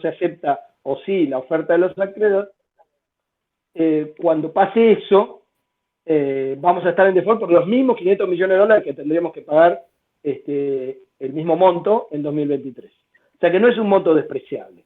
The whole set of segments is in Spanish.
se acepta o sí la oferta de los acreedores, cuando pase eso, vamos a estar en default por los mismos $500 millones que tendríamos que pagar el mismo monto en 2023. O sea que no es un monto despreciable,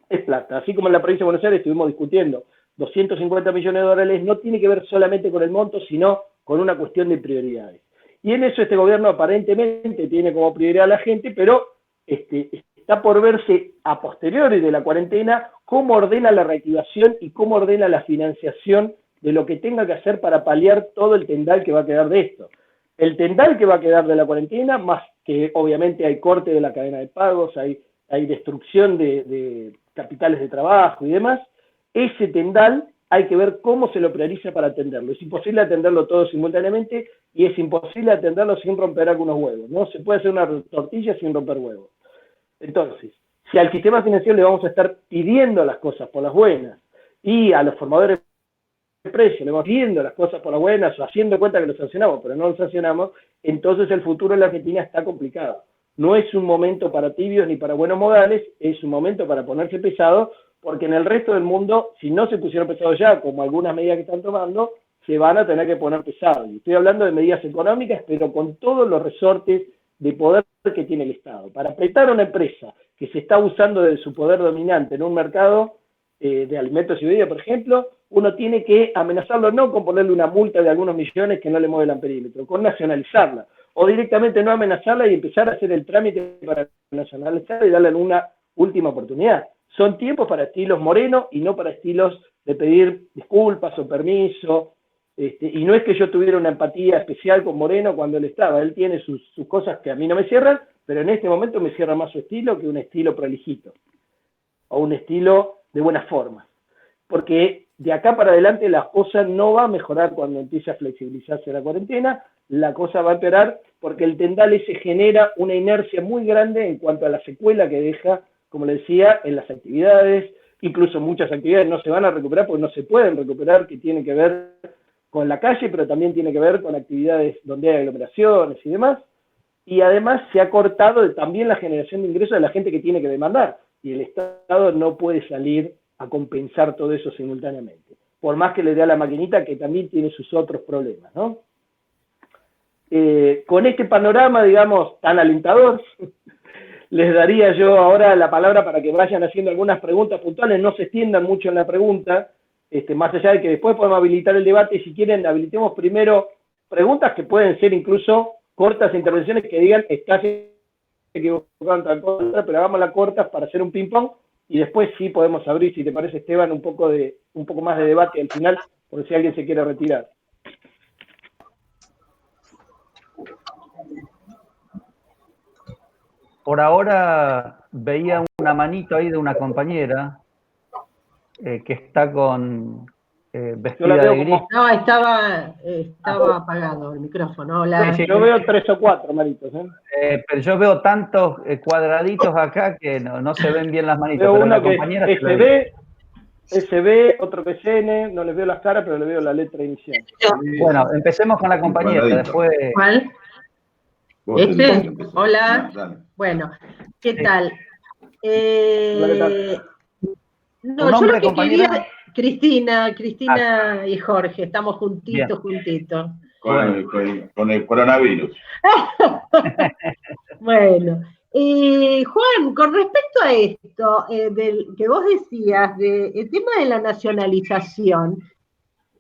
es plata. Así como en la provincia de Buenos Aires estuvimos discutiendo $250 millones, no tiene que ver solamente con el monto, sino con una cuestión de prioridades. Y en eso este gobierno aparentemente tiene como prioridad a la gente, pero está por verse a posteriori de la cuarentena cómo ordena la reactivación y cómo ordena la financiación de lo que tenga que hacer para paliar todo el tendal que va a quedar de esto. El tendal que va a quedar de la cuarentena, más que obviamente hay corte de la cadena de pagos, hay destrucción de capitales de trabajo y demás, ese tendal hay que ver cómo se lo prioriza para atenderlo. Es imposible atenderlo todo simultáneamente y es imposible atenderlo sin romper algunos huevos. No se puede hacer una tortilla sin romper huevos. Entonces, si al sistema financiero le vamos a estar pidiendo las cosas por las buenas y a los formadores de precios le vamos pidiendo las cosas por las buenas o haciendo cuenta que lo sancionamos, pero no lo sancionamos, entonces el futuro en la Argentina está complicado. No es un momento para tibios ni para buenos modales, es un momento para ponerse pesado, porque en el resto del mundo, si no se pusieron pesados ya, como algunas medidas que están tomando, se van a tener que poner pesados. Y estoy hablando de medidas económicas, pero con todos los resortes de poder que tiene el Estado. Para apretar a una empresa que se está usando de su poder dominante en un mercado de alimentos y bebidas, por ejemplo, uno tiene que amenazarlo no con ponerle una multa de algunos millones que no le mueve el amperímetro, con nacionalizarla, o directamente no amenazarla y empezar a hacer el trámite para nacionalizarla y darle una última oportunidad. Son tiempos para estilos Moreno y no para estilos de pedir disculpas o permiso. Y no es que yo tuviera una empatía especial con Moreno cuando él estaba. Él tiene sus cosas que a mí no me cierran, pero en este momento me cierra más su estilo que un estilo prolijito o un estilo de buenas formas. Porque de acá para adelante la cosa no va a mejorar cuando empiece a flexibilizarse la cuarentena, la cosa va a empeorar porque el tendal ese genera una inercia muy grande en cuanto a la secuela que deja, como le decía, en las actividades. Incluso muchas actividades no se van a recuperar porque no se pueden recuperar, que tienen que ver con la calle, pero también tiene que ver con actividades donde hay aglomeraciones y demás. Y además se ha cortado también la generación de ingresos de la gente que tiene que demandar. Y el Estado no puede salir a compensar todo eso simultáneamente. Por más que le dé a la maquinita, que también tiene sus otros problemas, ¿no? Con este panorama, digamos, tan alentador, les daría yo ahora la palabra para que vayan haciendo algunas preguntas puntuales, no se extiendan mucho en la pregunta, más allá de que después podemos habilitar el debate, si quieren habilitemos primero preguntas que pueden ser incluso cortas intervenciones que digan, estás equivocado en tal cosa, pero hagámoslas cortas para hacer un ping-pong, y después sí podemos abrir, si te parece, Esteban, un poco más de debate al final, por si alguien se quiere retirar. Por ahora veía una manito ahí de una compañera que está con vestida de gris. No, estaba apagado el micrófono. Sí, yo veo 3 o 4 manitos. Pero yo veo tantos cuadraditos acá que no se ven bien las manitos. Veo pero uno la que compañera es SB, otro que es CN, no les veo las caras, pero le veo la letra inicial. Bueno, empecemos con la compañera, después... ¿Cuál? Hola. Dale. Bueno, ¿qué tal? No, yo lo que quería... Cristina y Jorge, estamos juntitos. Con el coronavirus. Bueno, Juan, con respecto a esto, que vos decías, el tema de la nacionalización,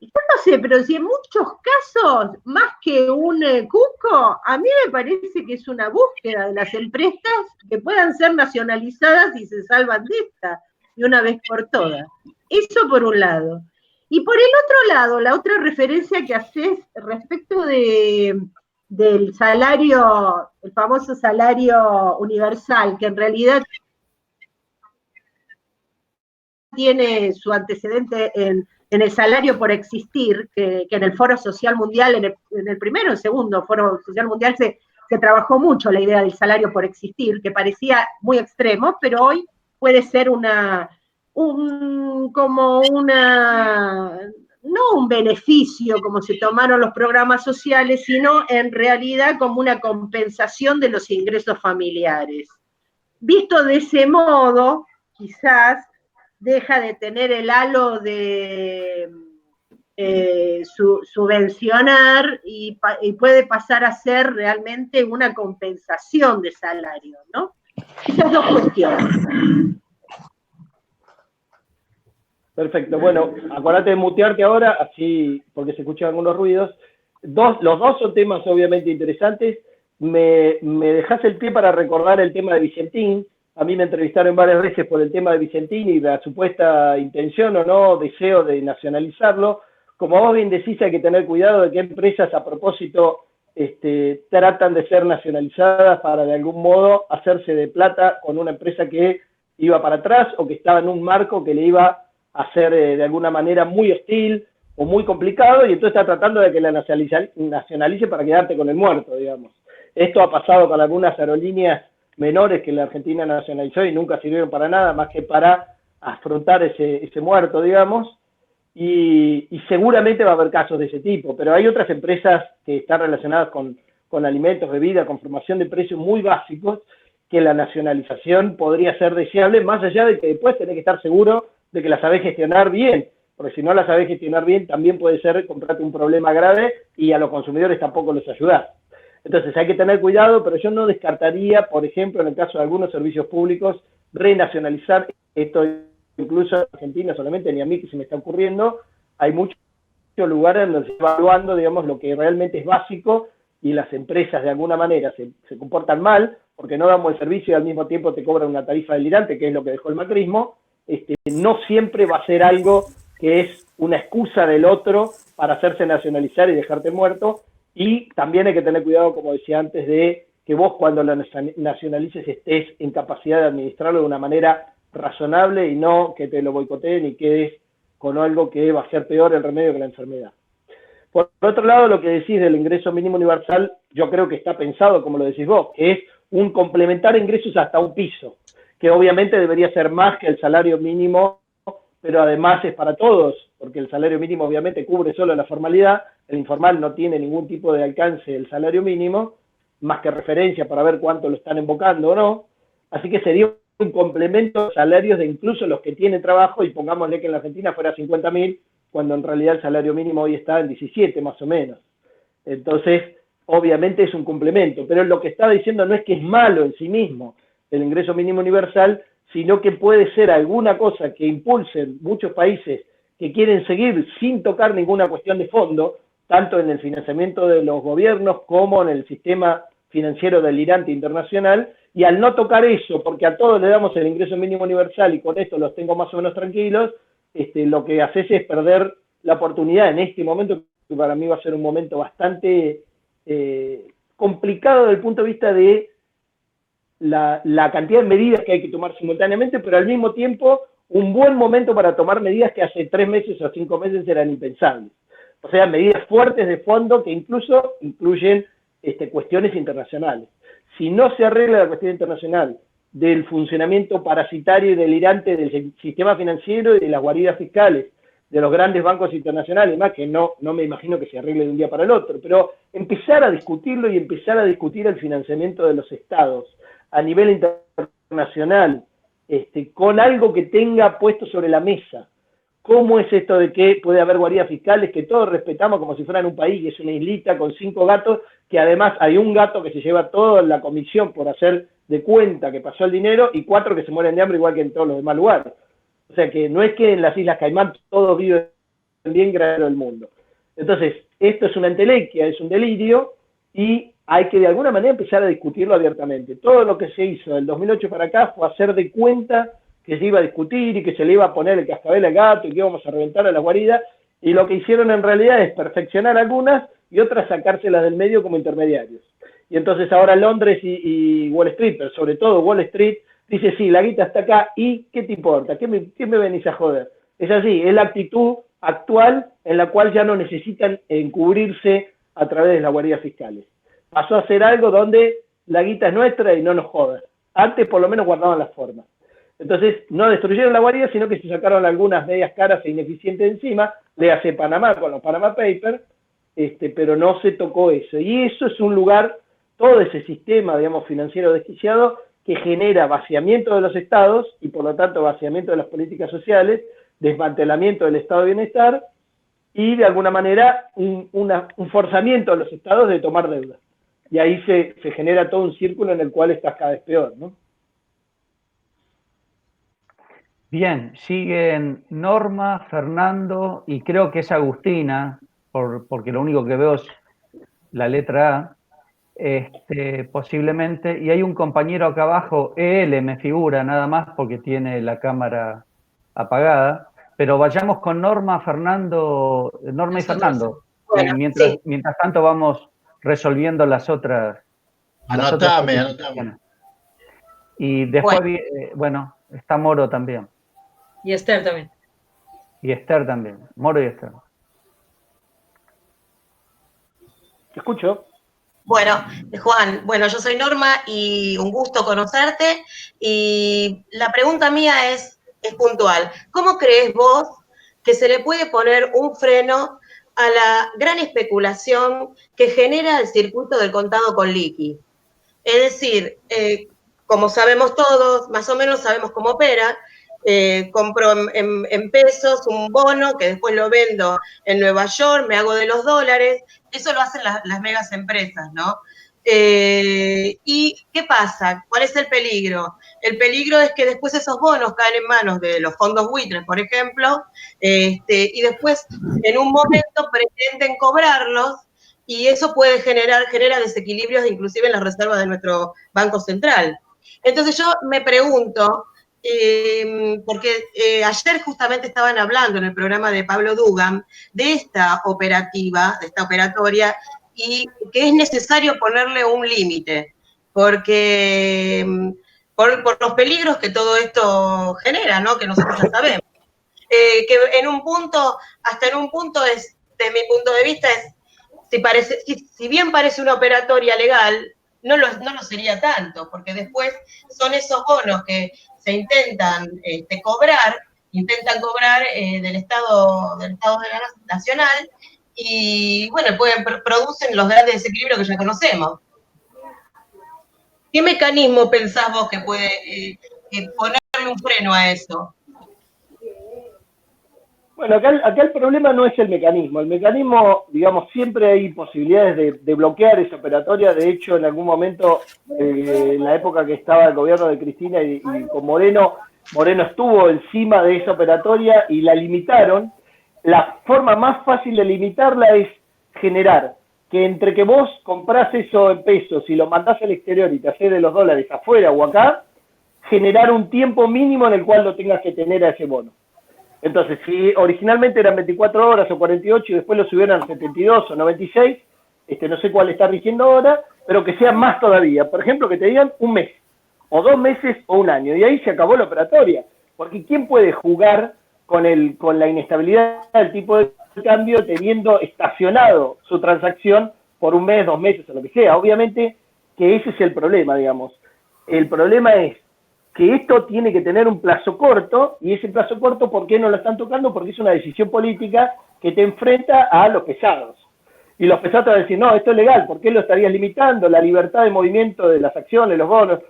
yo no sé, pero si en muchos casos, más que un cuco, a mí me parece que es una búsqueda de las empresas que puedan ser nacionalizadas y se salvan de esta, de una vez por todas. Eso por un lado. Y por el otro lado, la otra referencia que haces respecto del salario, el famoso salario universal, que en realidad tiene su antecedente en el salario por existir, que en el Foro Social Mundial, en el primero o el segundo Foro Social Mundial se trabajó mucho la idea del salario por existir, que parecía muy extremo, pero hoy puede ser no un beneficio como se tomaron los programas sociales, sino en realidad como una compensación de los ingresos familiares. Visto de ese modo, quizás deja de tener el halo de subvencionar y puede pasar a ser realmente una compensación de salario, ¿no? Esas dos cuestiones. Perfecto, bueno, acuérdate de mutearte ahora, así, porque se escuchan algunos ruidos. Los dos son temas obviamente interesantes. Me dejas el pie para recordar el tema de Vicentín. A mí me entrevistaron varias veces por el tema de Vicentín y la supuesta intención o no, deseo de nacionalizarlo. Como vos bien decís, hay que tener cuidado de qué empresas a propósito tratan de ser nacionalizadas para de algún modo hacerse de plata con una empresa que iba para atrás o que estaba en un marco que le iba a ser de alguna manera muy hostil o muy complicado, y entonces está tratando de que la nacionalice para quedarte con el muerto, digamos. Esto ha pasado con algunas aerolíneas menores que la Argentina nacionalizó y nunca sirvieron para nada más que para afrontar ese muerto, digamos, y seguramente va a haber casos de ese tipo, pero hay otras empresas que están relacionadas con alimentos, bebidas, con formación de precios muy básicos, que la nacionalización podría ser deseable, más allá de que después tenés que estar seguro de que la sabés gestionar bien, porque si no la sabés gestionar bien, también puede ser comprarte un problema grave y a los consumidores tampoco los ayudás. Entonces hay que tener cuidado, pero yo no descartaría, por ejemplo, en el caso de algunos servicios públicos, renacionalizar esto, incluso en Argentina solamente, ni a mí que se me está ocurriendo, hay muchos lugares donde se está evaluando, digamos, lo que realmente es básico, y las empresas de alguna manera se comportan mal, porque no damos el servicio y al mismo tiempo te cobran una tarifa delirante, que es lo que dejó el macrismo. No siempre va a ser algo que es una excusa del otro para hacerse nacionalizar y dejarte muerto, y también hay que tener cuidado, como decía antes, de que vos cuando lo nacionalices estés en capacidad de administrarlo de una manera razonable y no que te lo boicoteen y quedes con algo que va a ser peor el remedio que la enfermedad. Por otro lado, lo que decís del ingreso mínimo universal, yo creo que está pensado, como lo decís vos, que es un complementar ingresos hasta un piso, que obviamente debería ser más que el salario mínimo, pero además es para todos, porque el salario mínimo obviamente cubre solo la formalidad, el informal no tiene ningún tipo de alcance del salario mínimo, más que referencia para ver cuánto lo están invocando o no, así que sería un complemento de salarios de incluso los que tienen trabajo, y pongámosle que en la Argentina fuera 50.000, cuando en realidad el salario mínimo hoy está en 17 más o menos. Entonces, obviamente es un complemento, pero lo que estaba diciendo no es que es malo en sí mismo el ingreso mínimo universal, sino que puede ser alguna cosa que impulsen muchos países que quieren seguir sin tocar ninguna cuestión de fondo, tanto en el financiamiento de los gobiernos como en el sistema financiero delirante internacional, y al no tocar eso, porque a todos le damos el ingreso mínimo universal y con esto los tengo más o menos tranquilos, lo que haces es perder la oportunidad en este momento, que para mí va a ser un momento bastante complicado desde el punto de vista de la cantidad de medidas que hay que tomar simultáneamente, pero al mismo tiempo un buen momento para tomar medidas que hace 3 meses o 5 meses eran impensables. O sea, medidas fuertes de fondo que incluso incluyen cuestiones internacionales. Si no se arregla la cuestión internacional del funcionamiento parasitario y delirante del sistema financiero y de las guaridas fiscales de los grandes bancos internacionales, más que no me imagino que se arregle de un día para el otro, pero empezar a discutirlo y empezar a discutir el financiamiento de los estados a nivel internacional, con algo que tenga puesto sobre la mesa. ¿Cómo es esto de que puede haber guaridas fiscales que todos respetamos como si fueran un país, que es una islita con 5 gatos, que además hay un gato que se lleva toda la comisión por hacer de cuenta que pasó el dinero y 4 que se mueren de hambre igual que en todos los demás lugares? O sea que no es que en las Islas Caimán todos viven bien gracias al mundo. Entonces, esto es una entelequia, es un delirio, y hay que de alguna manera empezar a discutirlo abiertamente. Todo lo que se hizo del 2008 para acá fue hacer de cuenta que se iba a discutir y que se le iba a poner el cascabel al gato y que íbamos a reventar a las guaridas, y lo que hicieron en realidad es perfeccionar algunas y otras sacárselas del medio como intermediarios. Y entonces ahora Londres y Wall Street, pero sobre todo Wall Street, dice, sí, la guita está acá, ¿y qué te importa? ¿Qué me venís a joder? Es así, es la actitud actual en la cual ya no necesitan encubrirse a través de las guaridas fiscales. Pasó a ser algo donde la guita es nuestra y no nos jodan. Antes por lo menos guardaban las formas. Entonces no destruyeron la guarida, sino que se sacaron algunas medias caras e ineficientes encima, le hace Panamá con los Panama Papers, pero no se tocó eso. Y eso es un lugar, todo ese sistema, digamos, financiero desquiciado, que genera vaciamiento de los estados y por lo tanto vaciamiento de las políticas sociales, desmantelamiento del estado de bienestar y de alguna manera un forzamiento de los estados de tomar deuda. Y ahí se genera todo un círculo en el cual estás cada vez peor, ¿no? Bien, siguen Norma, Fernando y creo que es Agustina, porque lo único que veo es la letra A, posiblemente, y hay un compañero acá abajo, EL me figura nada más porque tiene la cámara apagada, pero vayamos con Norma, Fernando, Norma y Fernando. Bueno, mientras tanto vamos resolviendo las otras. Anotame. Y después, bueno, está Moro también. Y Esther también. Y Esther también. Moro y Esther. Te escucho. Bueno, Juan, yo soy Norma y un gusto conocerte. Y la pregunta mía es puntual. ¿Cómo crees vos que se le puede poner un freno a la gran especulación que genera el circuito del contado con liqui? Es decir, como sabemos todos, más o menos sabemos cómo opera. Compro en pesos un bono que después lo vendo en Nueva York, me hago de los dólares, eso lo hacen las megas empresas, ¿no? ¿Y qué pasa? ¿Cuál es el peligro? El peligro es que después esos bonos caen en manos de los fondos buitres, por ejemplo, y después en un momento pretenden cobrarlos y eso genera desequilibrios inclusive en las reservas de nuestro Banco Central. Entonces yo me pregunto, porque ayer justamente estaban hablando en el programa de Pablo Dugan de esta operatoria, y que es necesario ponerle un límite, porque por los peligros que todo esto genera, ¿no? Que nosotros ya sabemos. Que hasta en un punto es, desde mi punto de vista, si bien parece una operatoria legal, no lo sería tanto, porque después son esos bonos que se intentan cobrar del Estado Nacional y, bueno, producen los grandes desequilibrios que ya conocemos. ¿Qué mecanismo pensás vos que puede ponerle un freno a eso? Bueno, acá el problema no es el mecanismo. El mecanismo, digamos, siempre hay posibilidades de bloquear esa operatoria. De hecho, en algún momento, en la época que estaba el gobierno de Cristina y con Moreno estuvo encima de esa operatoria y la limitaron. La forma más fácil de limitarla es generar que entre que vos comprás eso en pesos y lo mandás al exterior y te haces de los dólares afuera o acá, generar un tiempo mínimo en el cual lo tengas que tener a ese bono. Entonces, si originalmente eran 24 horas o 48 y después lo subieron a 72 o 96, no sé cuál está rigiendo ahora, pero que sea más todavía. Por ejemplo, que te digan un mes, o 2 meses, o un año. Y ahí se acabó la operatoria. Porque ¿quién puede jugar con la inestabilidad del tipo de cambio teniendo estacionado su transacción por un mes, 2 meses, o lo que sea? Obviamente que ese es el problema, digamos. El problema es que esto tiene que tener un plazo corto, y ese plazo corto, ¿por qué no lo están tocando? Porque es una decisión política que te enfrenta a los pesados. Y los pesados te van a decir, no, esto es legal, ¿por qué lo estarías limitando? La libertad de movimiento de las acciones, los bonos.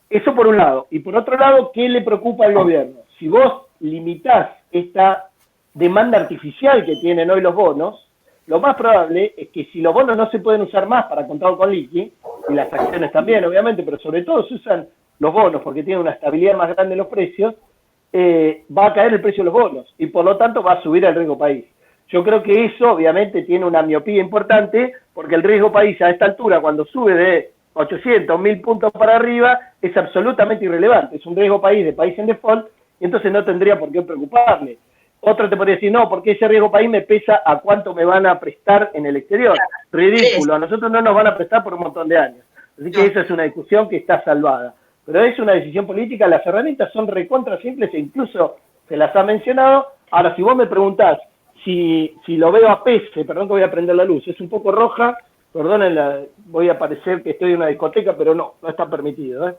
Eso por un lado. Y por otro lado, ¿qué le preocupa al gobierno? Si vos limitás esta demanda artificial que tienen hoy los bonos, lo más probable es que si los bonos no se pueden usar más para contado con liqui, y las acciones también, obviamente, pero sobre todo se usan los bonos porque tienen una estabilidad más grande en los precios, va a caer el precio de los bonos y por lo tanto va a subir el riesgo país. Yo creo que eso obviamente tiene una miopía importante porque el riesgo país a esta altura, cuando sube de 800, 1000 puntos para arriba, es absolutamente irrelevante. Es un riesgo país de país en default y entonces no tendría por qué preocuparle. Otro te podría decir, no, porque ese riesgo país me pesa a cuánto me van a prestar en el exterior. Ridículo, a nosotros no nos van a prestar por un montón de años. Así que esa es una discusión que está salvada. Pero es una decisión política, las herramientas son recontra simples e incluso se las ha mencionado. Ahora, si vos me preguntás si lo veo a pese, perdón que voy a prender la luz, es un poco roja, perdónenla, voy a parecer que estoy en una discoteca, pero no está permitido.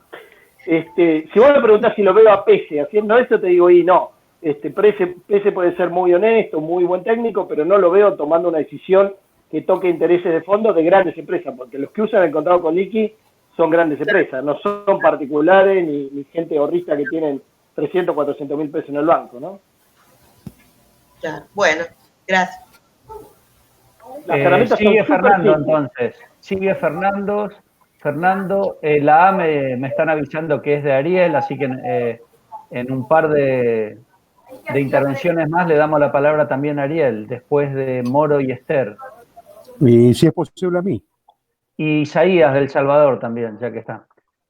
Si vos me preguntás si lo veo a pese haciendo eso, te digo, y no, Pese puede ser muy honesto, muy buen técnico, pero no lo veo tomando una decisión que toque intereses de fondo de grandes empresas, porque los que usan el contrato con liqui son grandes empresas, no son particulares ni gente ahorrista que tienen 300, 400 mil pesos en el banco, ¿no? Claro. Bueno, gracias. Las herramientas sigue son Fernando simples. entonces. Sigue Fernando. La A me están avisando que es de Ariel, así que en un par de intervenciones más le damos la palabra también a Ariel, después de Moro y Esther. Y si es posible a mí. Y Isaías del Salvador también, ya que está.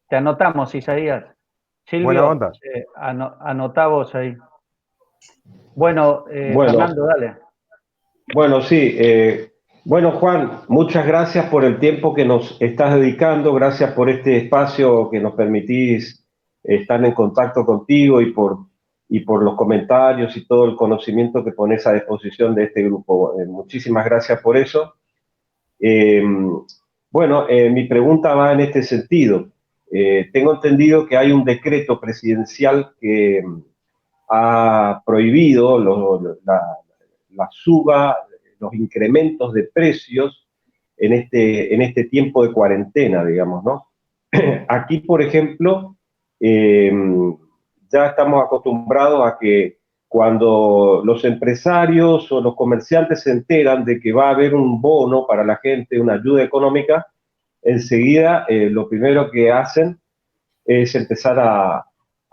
Te anotamos, Isaías. Silvio, Buena onda. anotá vos ahí. Bueno, Fernando, dale. Bueno, sí. Bueno, Juan, muchas gracias por el tiempo que nos estás dedicando, gracias por este espacio que nos permitís estar en contacto contigo y por los comentarios y todo el conocimiento que pones a disposición de este grupo. Muchísimas gracias por eso. Bueno, mi pregunta va en este sentido. Tengo entendido que hay un decreto presidencial que ha prohibido la suba, los incrementos de precios en este tiempo de cuarentena, digamos, ¿no? Aquí, por ejemplo, ya estamos acostumbrados a que cuando los empresarios o los comerciantes se enteran de que va a haber un bono para la gente, una ayuda económica, enseguida lo primero que hacen es empezar a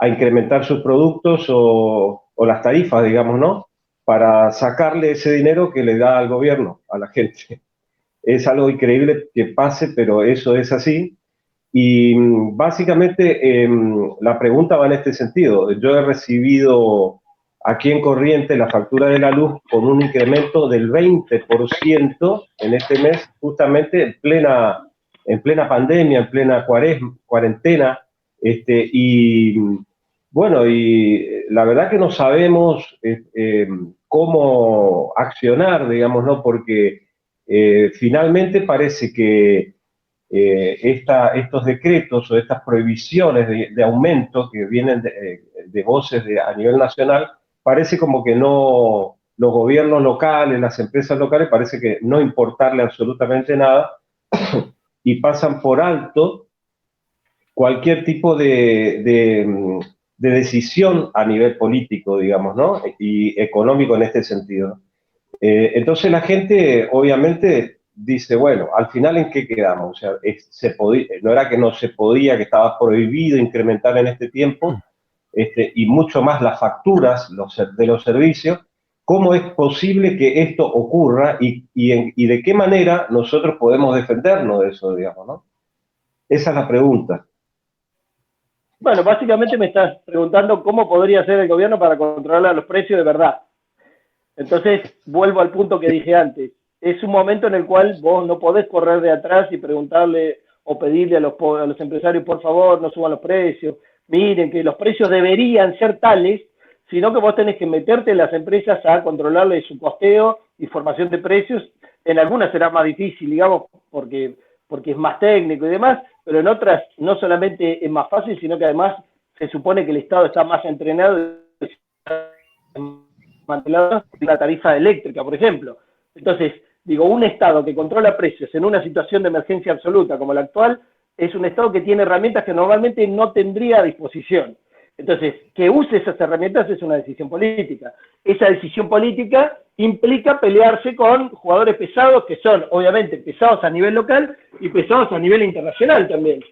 incrementar sus productos o las tarifas, digamos, ¿no? Para sacarle ese dinero que le da al gobierno, a la gente. Es algo increíble que pase, pero eso es así. Y básicamente la pregunta va en este sentido. Yo he recibido aquí en Corrientes la factura de la luz con un incremento del 20% en este mes, justamente en plena pandemia, en plena cuarentena. Y bueno, y la verdad que no sabemos cómo accionar, digamos, ¿no? Porque finalmente parece que estos decretos o estas prohibiciones de aumento que vienen de voces a nivel nacional, parece como que no, los gobiernos locales, las empresas locales, parece que no importarle absolutamente nada y pasan por alto cualquier tipo de decisión a nivel político, digamos, ¿no? Y económico en este sentido. Entonces la gente, obviamente, dice, bueno, al final, ¿en qué quedamos? O sea, no era que no se podía, que estaba prohibido incrementar en este tiempo, y mucho más las facturas de los servicios. ¿Cómo es posible que esto ocurra y de qué manera nosotros podemos defendernos de eso, digamos, ¿no? Esa es la pregunta. Bueno, básicamente me estás preguntando cómo podría hacer el gobierno para controlar los precios de verdad. Entonces, vuelvo al punto que dije antes. Es un momento en el cual vos no podés correr de atrás y preguntarle o pedirle a los empresarios, por favor, no suban los precios. Miren que los precios deberían ser tales, sino que vos tenés que meterte en las empresas a controlarle su costeo y formación de precios. En algunas será más difícil, digamos, porque es más técnico y demás, pero en otras no solamente es más fácil, sino que además se supone que el Estado está más entrenado la tarifa eléctrica, por ejemplo. Entonces, digo, un Estado que controla precios en una situación de emergencia absoluta como la actual, es un Estado que tiene herramientas que normalmente no tendría a disposición. Entonces, que use esas herramientas es una decisión política. Esa decisión política implica pelearse con jugadores pesados, que son, obviamente, pesados a nivel local y pesados a nivel internacional también,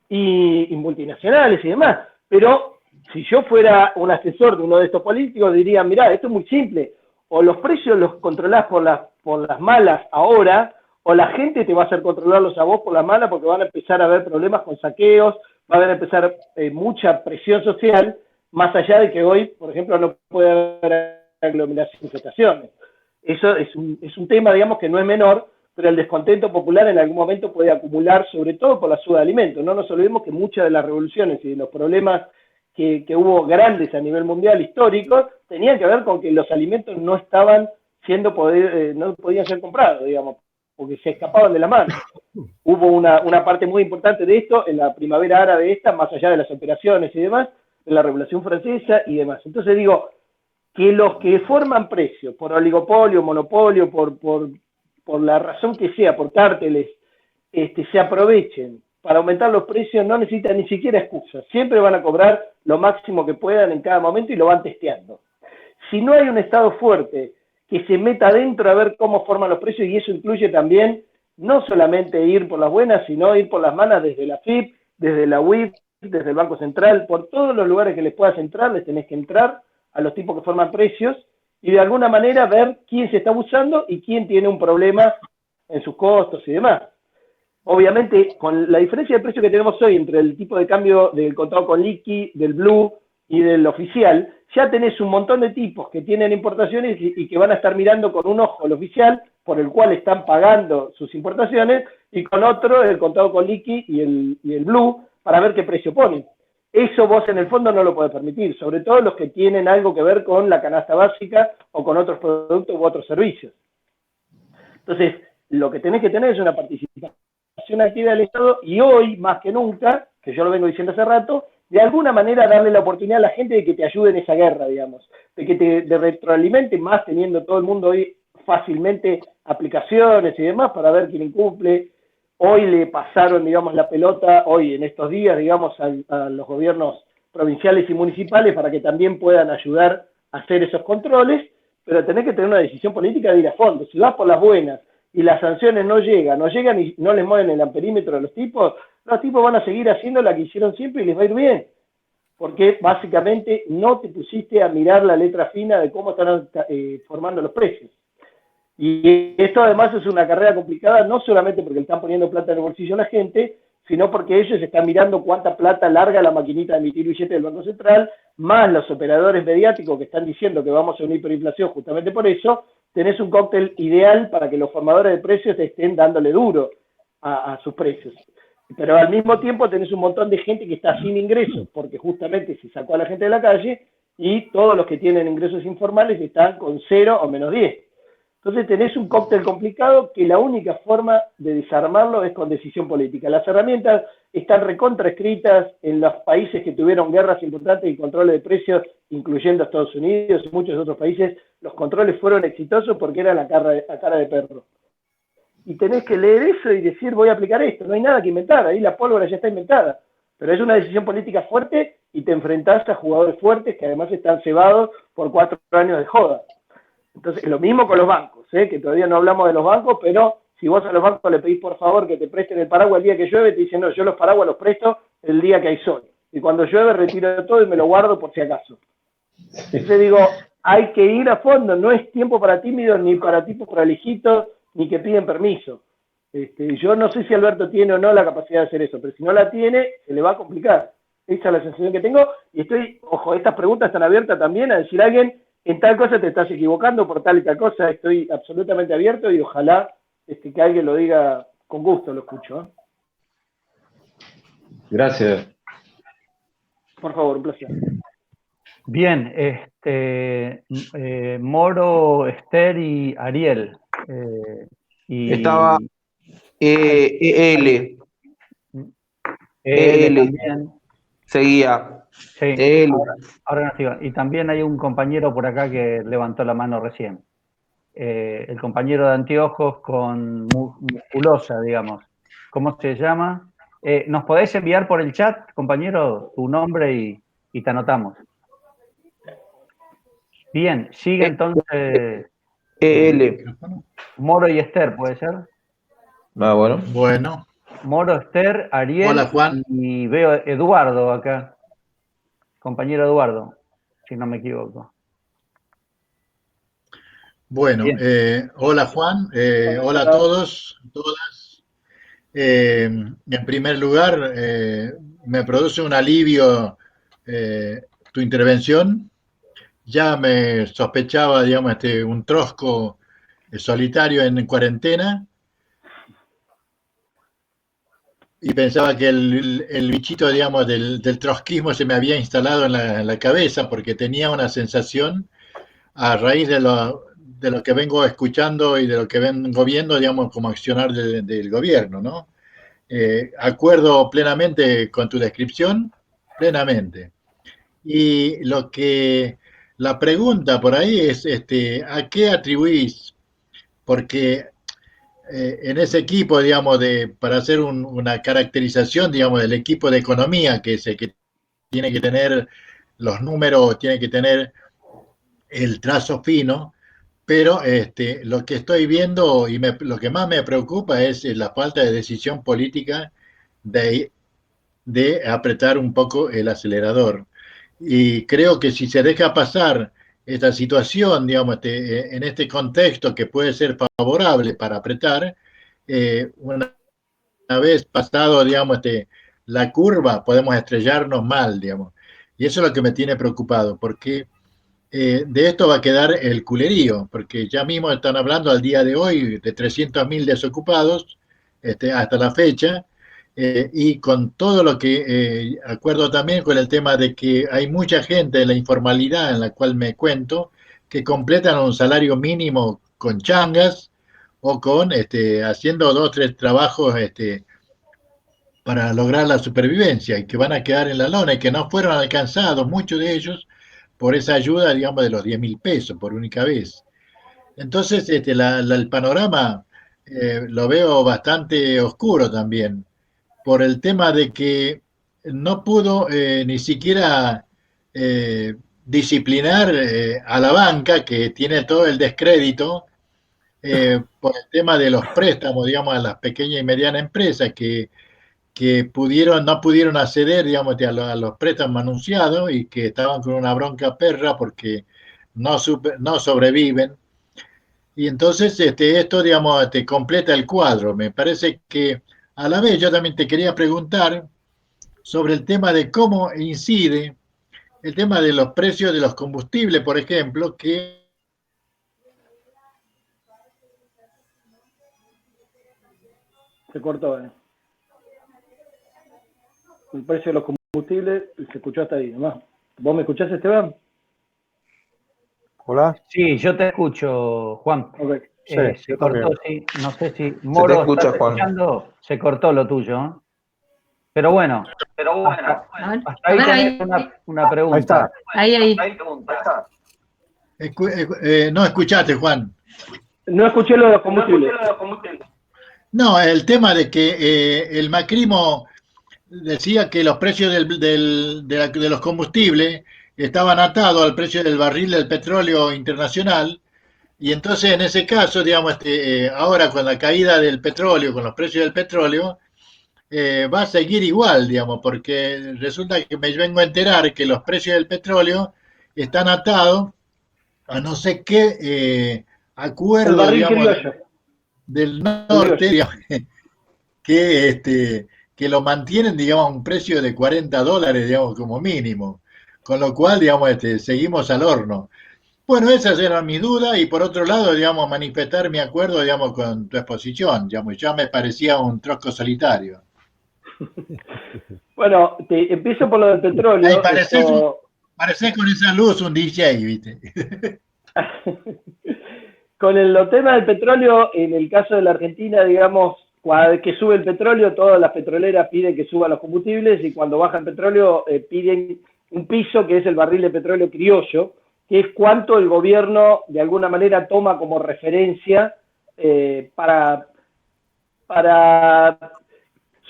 y multinacionales y demás. Pero si yo fuera un asesor de uno de estos políticos, diría, mirá, esto es muy simple, o los precios los controlás por las malas ahora, o la gente te va a hacer controlarlos a vos por las malas, porque van a empezar a haber problemas con saqueos, va a empezar mucha presión social, más allá de que hoy, por ejemplo, no puede haber aglomeración de infestaciones. Eso es un tema, digamos, que no es menor, pero el descontento popular en algún momento puede acumular, sobre todo por la suba de alimentos. No nos olvidemos que muchas de las revoluciones y de los problemas que hubo grandes a nivel mundial histórico tenían que ver con que los alimentos no estaban no podían ser comprados, digamos, porque se escapaban de la mano. Hubo una parte muy importante de esto en la primavera árabe más allá de las operaciones y demás, en la Revolución Francesa y demás. Entonces digo, que los que forman precios por oligopolio, monopolio, por la razón que sea, por cárteles, se aprovechen para aumentar los precios no necesitan ni siquiera excusas. Siempre van a cobrar lo máximo que puedan en cada momento y lo van testeando. Si no hay un Estado fuerte que se meta adentro a ver cómo forman los precios, y eso incluye también no solamente ir por las buenas, sino ir por las manos desde la FIP, desde la UIF, desde el Banco Central, por todos los lugares que les puedas entrar, les tenés que entrar a los tipos que forman precios y de alguna manera ver quién se está abusando y quién tiene un problema en sus costos y demás. Obviamente, con la diferencia de precio que tenemos hoy entre el tipo de cambio del contado con liqui, del blue y del oficial, ya tenés un montón de tipos que tienen importaciones y que van a estar mirando con un ojo el oficial, por el cual están pagando sus importaciones, y con otro el contado con liqui y el blue, para ver qué precio ponen. Eso vos en el fondo no lo podés permitir, sobre todo los que tienen algo que ver con la canasta básica o con otros productos u otros servicios. Entonces, lo que tenés que tener es una participación activa del Estado, y hoy, más que nunca, que yo lo vengo diciendo hace rato, de alguna manera darle la oportunidad a la gente de que te ayude en esa guerra, digamos, de que te retroalimente, más teniendo todo el mundo hoy fácilmente aplicaciones y demás para ver quién incumple. Hoy le pasaron, digamos, la pelota, hoy en estos días, digamos, a los gobiernos provinciales y municipales para que también puedan ayudar a hacer esos controles, pero tenés que tener una decisión política de ir a fondo. Si vas por las buenas y las sanciones no llegan y no les mueven el amperímetro a los tipos van a seguir haciendo la que hicieron siempre y les va a ir bien, porque básicamente no te pusiste a mirar la letra fina de cómo están formando los precios. Y esto además es una carrera complicada, no solamente porque le están poniendo plata en el bolsillo a la gente, sino porque ellos están mirando cuánta plata larga la maquinita de emitir billetes del Banco Central, más los operadores mediáticos que están diciendo que vamos a una hiperinflación justamente por eso. Tenés un cóctel ideal para que los formadores de precios estén dándole duro a sus precios. Pero al mismo tiempo tenés un montón de gente que está sin ingresos, porque justamente se sacó a la gente de la calle, y todos los que tienen ingresos informales están con 0 o menos 10. Entonces tenés un cóctel complicado que la única forma de desarmarlo es con decisión política. Las herramientas están recontraescritas en los países que tuvieron guerras importantes y controles de precios, incluyendo Estados Unidos y muchos otros países. Los controles fueron exitosos porque eran a cara de perro. Y tenés que leer eso y decir, voy a aplicar esto. No hay nada que inventar, ahí la pólvora ya está inventada. Pero es una decisión política fuerte y te enfrentás a jugadores fuertes que además están cebados por 4 años de joda. Entonces, lo mismo con los bancos, que todavía no hablamos de los bancos, pero si vos a los bancos le pedís por favor que te presten el paraguas el día que llueve, te dicen, no, yo los paraguas los presto el día que hay sol. Y cuando llueve retiro todo y me lo guardo por si acaso. Entonces digo, hay que ir a fondo, no es tiempo para tímidos, ni para tipos prolijitos, ni que piden permiso. Yo no sé si Alberto tiene o no la capacidad de hacer eso, pero si no la tiene, se le va a complicar. Esa es la sensación que tengo, y ojo, estas preguntas están abiertas también a decir a alguien, en tal cosa te estás equivocando, por tal y tal cosa, estoy absolutamente abierto, y ojalá que alguien lo diga con gusto, lo escucho. Gracias. Por favor, un placer. Bien, Moro, Esther y Ariel. Estaba EL también. Seguía. Sí, ahora no sigo. Y también hay un compañero por acá que levantó la mano recién. El compañero de anteojos con musculosa, digamos. ¿Cómo se llama? ¿Nos podés enviar por el chat, compañero, tu nombre y te anotamos? Bien, sigue entonces Moro y Esther, ¿puede ser? Bueno. Bueno. Moro, Esther, Ariel. Hola, Juan. Y veo Eduardo acá. Compañero Eduardo, si no me equivoco. Bueno, hola Juan, hola a todos, todas. En primer lugar, me produce un alivio tu intervención. Ya me sospechaba, digamos, un trosco solitario en cuarentena, y pensaba que el bichito, digamos, del trotskismo se me había instalado en la cabeza, porque tenía una sensación, a raíz de lo que vengo escuchando y de lo que vengo viendo, digamos, como accionar del gobierno, ¿no? Acuerdo plenamente con tu descripción, plenamente. Y la pregunta por ahí es, ¿a qué atribuís? Porque en ese equipo, digamos, para hacer una caracterización, digamos, del equipo de economía, que es el que tiene que tener los números, tiene que tener el trazo fino, pero lo que estoy viendo y lo que más me preocupa es la falta de decisión política de, de apretar un poco el acelerador. Y creo que si se deja pasar esta situación, digamos, en este contexto que puede ser favorable para apretar, una vez pasado, digamos, la curva, podemos estrellarnos mal, digamos. Y eso es lo que me tiene preocupado, porque de esto va a quedar el culerío, porque ya mismo están hablando al día de hoy de 300.000 desocupados hasta la fecha, y con todo lo que acuerdo también con el tema de que hay mucha gente en la informalidad en la cual me cuento que completan un salario mínimo con changas o con haciendo dos, tres trabajos para lograr la supervivencia y que van a quedar en la lona y que no fueron alcanzados, muchos de ellos, por esa ayuda, digamos, de los 10.000 pesos por única vez. Entonces, el panorama lo veo bastante oscuro también, por el tema de que no pudo ni siquiera disciplinar a la banca, que tiene todo el descrédito, por el tema de los préstamos, digamos, a las pequeñas y medianas empresas que no pudieron acceder, digamos, a los préstamos anunciados y que estaban con una bronca perra porque no sobreviven. Y entonces esto, digamos, te completa el cuadro. Me parece que a la vez yo también te quería preguntar sobre el tema de cómo incide el tema de los precios de los combustibles, por ejemplo, que Se cortó, El precio de los combustibles se escuchó hasta ahí nomás. ¿Vos me escuchás, Esteban? Hola. Sí, yo te escucho, Juan. Ok. Se yo cortó, también. sí. No sé si Moro, escucha, ¿estás Juan. escuchando? Se cortó lo tuyo, ¿eh? Pero bueno, hasta ahí tenés una pregunta. Ahí está. Ahí. no escuchaste, Juan. No escuché lo de los combustibles. No, el tema de que el macrismo decía que los precios de los combustibles estaban atados al precio del barril del petróleo internacional, y entonces en ese caso, digamos, ahora con la caída del petróleo, con los precios del petróleo, va a seguir igual, digamos, porque resulta que me vengo a enterar que los precios del petróleo están atados a no sé qué El acuerdo, barril digamos, criollo. del norte, digamos, que lo mantienen, digamos, a un precio de $40, digamos, como mínimo. Con lo cual, digamos, seguimos al horno. Bueno, esas eran mis dudas y por otro lado, digamos, manifestar mi acuerdo, digamos, con tu exposición, digamos, ya me parecía un trosco solitario. Bueno, te empiezo por lo del Ahí petróleo. parecés con esa luz un DJ, ¿viste? Con los temas del petróleo, en el caso de la Argentina, digamos, cada vez que sube el petróleo, todas las petroleras piden que suban los combustibles y cuando baja el petróleo piden un piso que es el barril de petróleo criollo, que es cuánto el gobierno de alguna manera toma como referencia para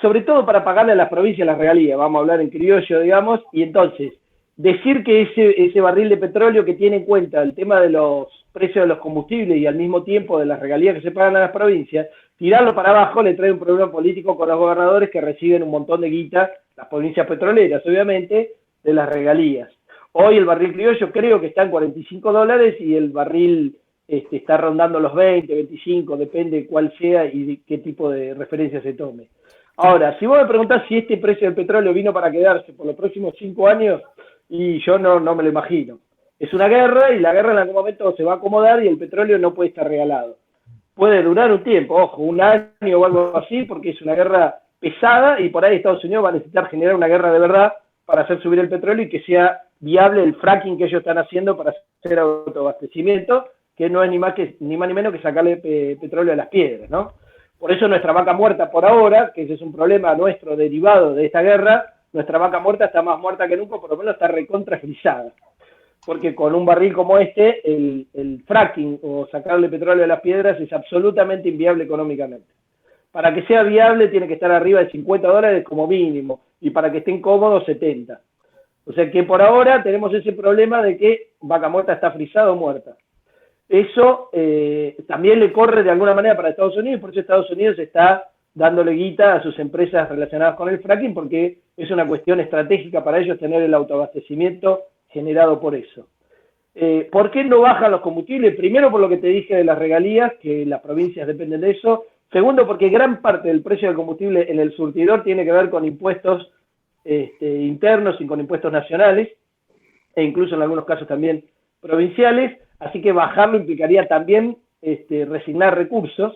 sobre todo para pagarle a las provincias las regalías, vamos a hablar en criollo, digamos, y entonces decir que ese barril de petróleo que tiene en cuenta el tema de los precios de los combustibles y al mismo tiempo de las regalías que se pagan a las provincias, tirarlo para abajo le trae un problema político con los gobernadores que reciben un montón de guita, las provincias petroleras, obviamente, de las regalías. Hoy el barril criollo creo que está en $45 y el barril está rondando los 20, 25, depende cuál sea y de qué tipo de referencia se tome. Ahora, si vos me preguntás si este precio del petróleo vino para quedarse por los próximos 5 años, y yo no me lo imagino. Es una guerra y la guerra en algún momento se va a acomodar y el petróleo no puede estar regalado. Puede durar un tiempo, ojo, un año o algo así, porque es una guerra pesada y por ahí Estados Unidos va a necesitar generar una guerra de verdad para hacer subir el petróleo y que sea viable el fracking que ellos están haciendo para hacer autoabastecimiento, que no es ni más ni menos que sacarle petróleo a las piedras, ¿no? Por eso nuestra vaca muerta por ahora, que ese es un problema nuestro derivado de esta guerra, nuestra vaca muerta está más muerta que nunca, por lo menos está recontra frisada. porque con un barril como este, el fracking o sacarle petróleo a las piedras es absolutamente inviable económicamente. Para que sea viable tiene que estar arriba de $50 como mínimo, y para que estén cómodos 70. O sea que por ahora tenemos ese problema de que Vaca Muerta está frisada o muerta. Eso también le corre de alguna manera para Estados Unidos, por eso Estados Unidos está dándole guita a sus empresas relacionadas con el fracking, porque es una cuestión estratégica para ellos tener el autoabastecimiento generado por eso. ¿Por qué no bajan los combustibles? Primero, por lo que te dije de las regalías, que las provincias dependen de eso. Segundo, porque gran parte del precio del combustible en el surtidor tiene que ver con impuestos internos y con impuestos nacionales, e incluso en algunos casos también provinciales, así que bajarlo implicaría también resignar recursos,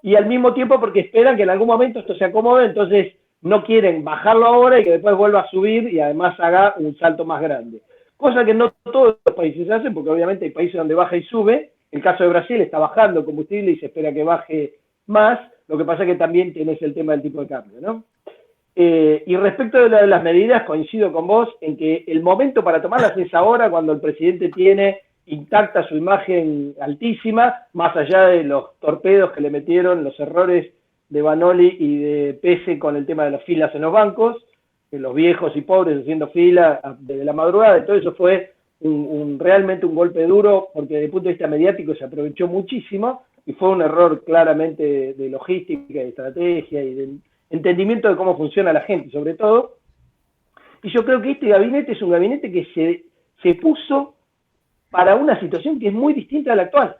y al mismo tiempo porque esperan que en algún momento esto se acomode, entonces no quieren bajarlo ahora y que después vuelva a subir y además haga un salto más grande. Cosa que no todos los países hacen, porque obviamente hay países donde baja y sube. El caso de Brasil está bajando el combustible y se espera que baje más, lo que pasa es que también tenés el tema del tipo de cambio, ¿no? Y respecto de las medidas, coincido con vos en que el momento para tomarlas es ahora, cuando el presidente tiene intacta su imagen altísima, más allá de los torpedos que le metieron, los errores de Vanoli y de Pese con el tema de las filas en los bancos, de los viejos y pobres haciendo fila desde la madrugada, y todo eso fue realmente un golpe duro, porque desde el punto de vista mediático se aprovechó muchísimo, y fue un error claramente de logística, de estrategia y de entendimiento de cómo funciona la gente, sobre todo. Y yo creo que este gabinete es un gabinete que se puso para una situación que es muy distinta a la actual.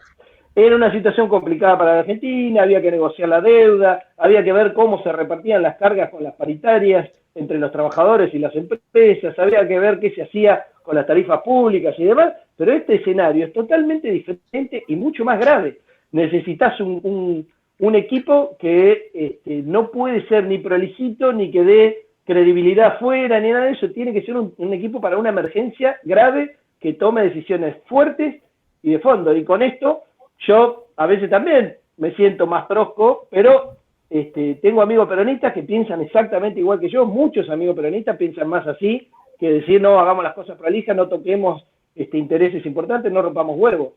Era una situación complicada para la Argentina, había que negociar la deuda, había que ver cómo se repartían las cargas con las paritarias entre los trabajadores y las empresas, había que ver qué se hacía con las tarifas públicas y demás, pero este escenario es totalmente diferente y mucho más grave. Necesitas un equipo que no puede ser ni prolijito, ni que dé credibilidad afuera, ni nada de eso. Tiene que ser un equipo para una emergencia grave que tome decisiones fuertes y de fondo. Y con esto, yo a veces también me siento más trosco, pero tengo amigos peronistas que piensan exactamente igual que yo. Muchos amigos peronistas piensan más así, que decir, no, hagamos las cosas prolijas, no toquemos intereses importantes, no rompamos huevos.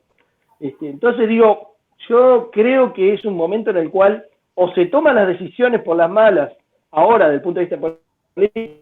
Entonces digo, yo creo que es un momento en el cual o se toman las decisiones por las malas, ahora, desde el punto de vista político,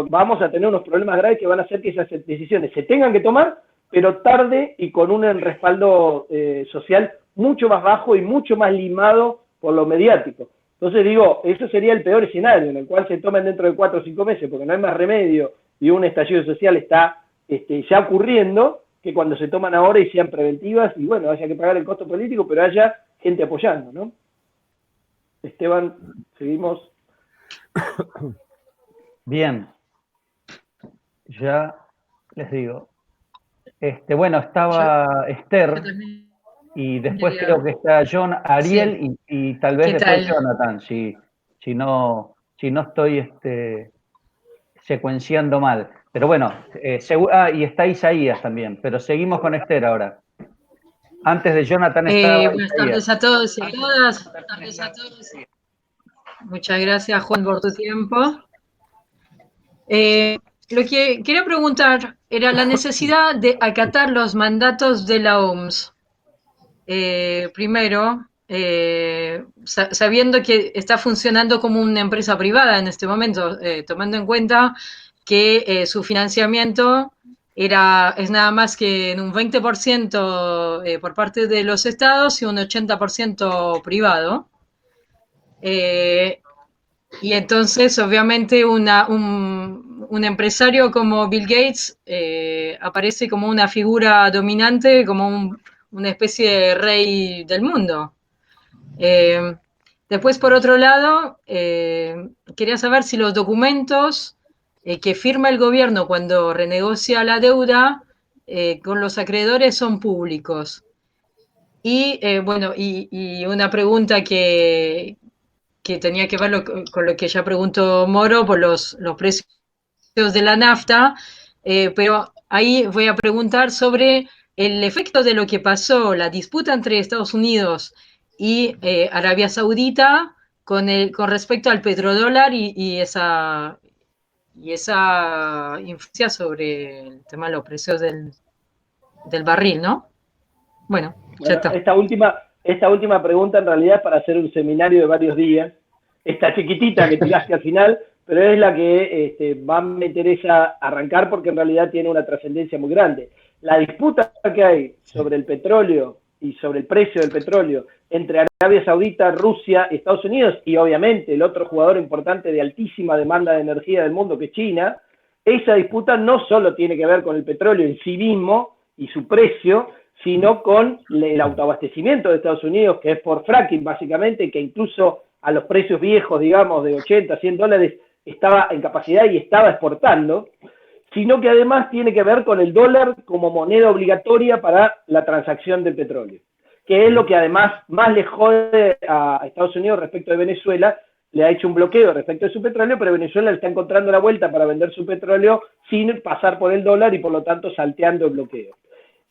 vamos a tener unos problemas graves que van a hacer que esas decisiones se tengan que tomar, pero tarde y con un respaldo social mucho más bajo y mucho más limado por lo mediático. Entonces digo, eso sería el peor escenario, en el cual se tomen dentro de 4 o 5 meses, porque no hay más remedio y un estallido social está ya ocurriendo, que cuando se toman ahora y sean preventivas, y bueno, haya que pagar el costo político, pero haya gente apoyando, ¿no? Esteban, seguimos. Bien, ya les digo. Bueno, estaba Esther, y después creo que está John, Ariel, sí. y tal vez después Jonathan, si no estoy secuenciando mal. Pero bueno, y está Isaías también, pero seguimos con Esther ahora. Antes de Jonathan estaba buenas tardes a todos y a todas. Buenas tardes a todos. Muchas gracias, Juan, por tu tiempo. Lo que quería preguntar era la necesidad de acatar los mandatos de la OMS. Primero, sabiendo que está funcionando como una empresa privada en este momento, tomando en cuenta que su financiamiento es nada más que en un 20% por parte de los estados y un 80% privado. Y entonces, obviamente, un empresario como Bill Gates aparece como una figura dominante, como una especie de rey del mundo. Después, por otro lado, quería saber si los documentos que firma el gobierno cuando renegocia la deuda con los acreedores son públicos. Y una pregunta que tenía que ver con lo que ya preguntó Moro por los precios de la nafta, pero ahí voy a preguntar sobre el efecto de lo que pasó, la disputa entre Estados Unidos y Arabia Saudita con respecto al petrodólar y y esa influencia sobre el tema de los precios del barril, ¿no? Bueno, ya está. Esta última pregunta en realidad es para hacer un seminario de varios días. Esta chiquitita que tiraste al final, pero es la que más me interesa arrancar porque en realidad tiene una trascendencia muy grande. La disputa que hay sobre el petróleo y sobre el precio del petróleo entre Arabia Saudita, Rusia, Estados Unidos y obviamente el otro jugador importante de altísima demanda de energía del mundo que es China, esa disputa no solo tiene que ver con el petróleo en sí mismo y su precio, sino con el autoabastecimiento de Estados Unidos, que es por fracking básicamente, que incluso a los precios viejos, digamos, de 80, 100 dólares, estaba en capacidad y estaba exportando, sino que además tiene que ver con el dólar como moneda obligatoria para la transacción del petróleo, que es lo que además más le jode a Estados Unidos respecto de Venezuela. Le ha hecho un bloqueo respecto de su petróleo, pero Venezuela le está encontrando la vuelta para vender su petróleo sin pasar por el dólar y por lo tanto salteando el bloqueo.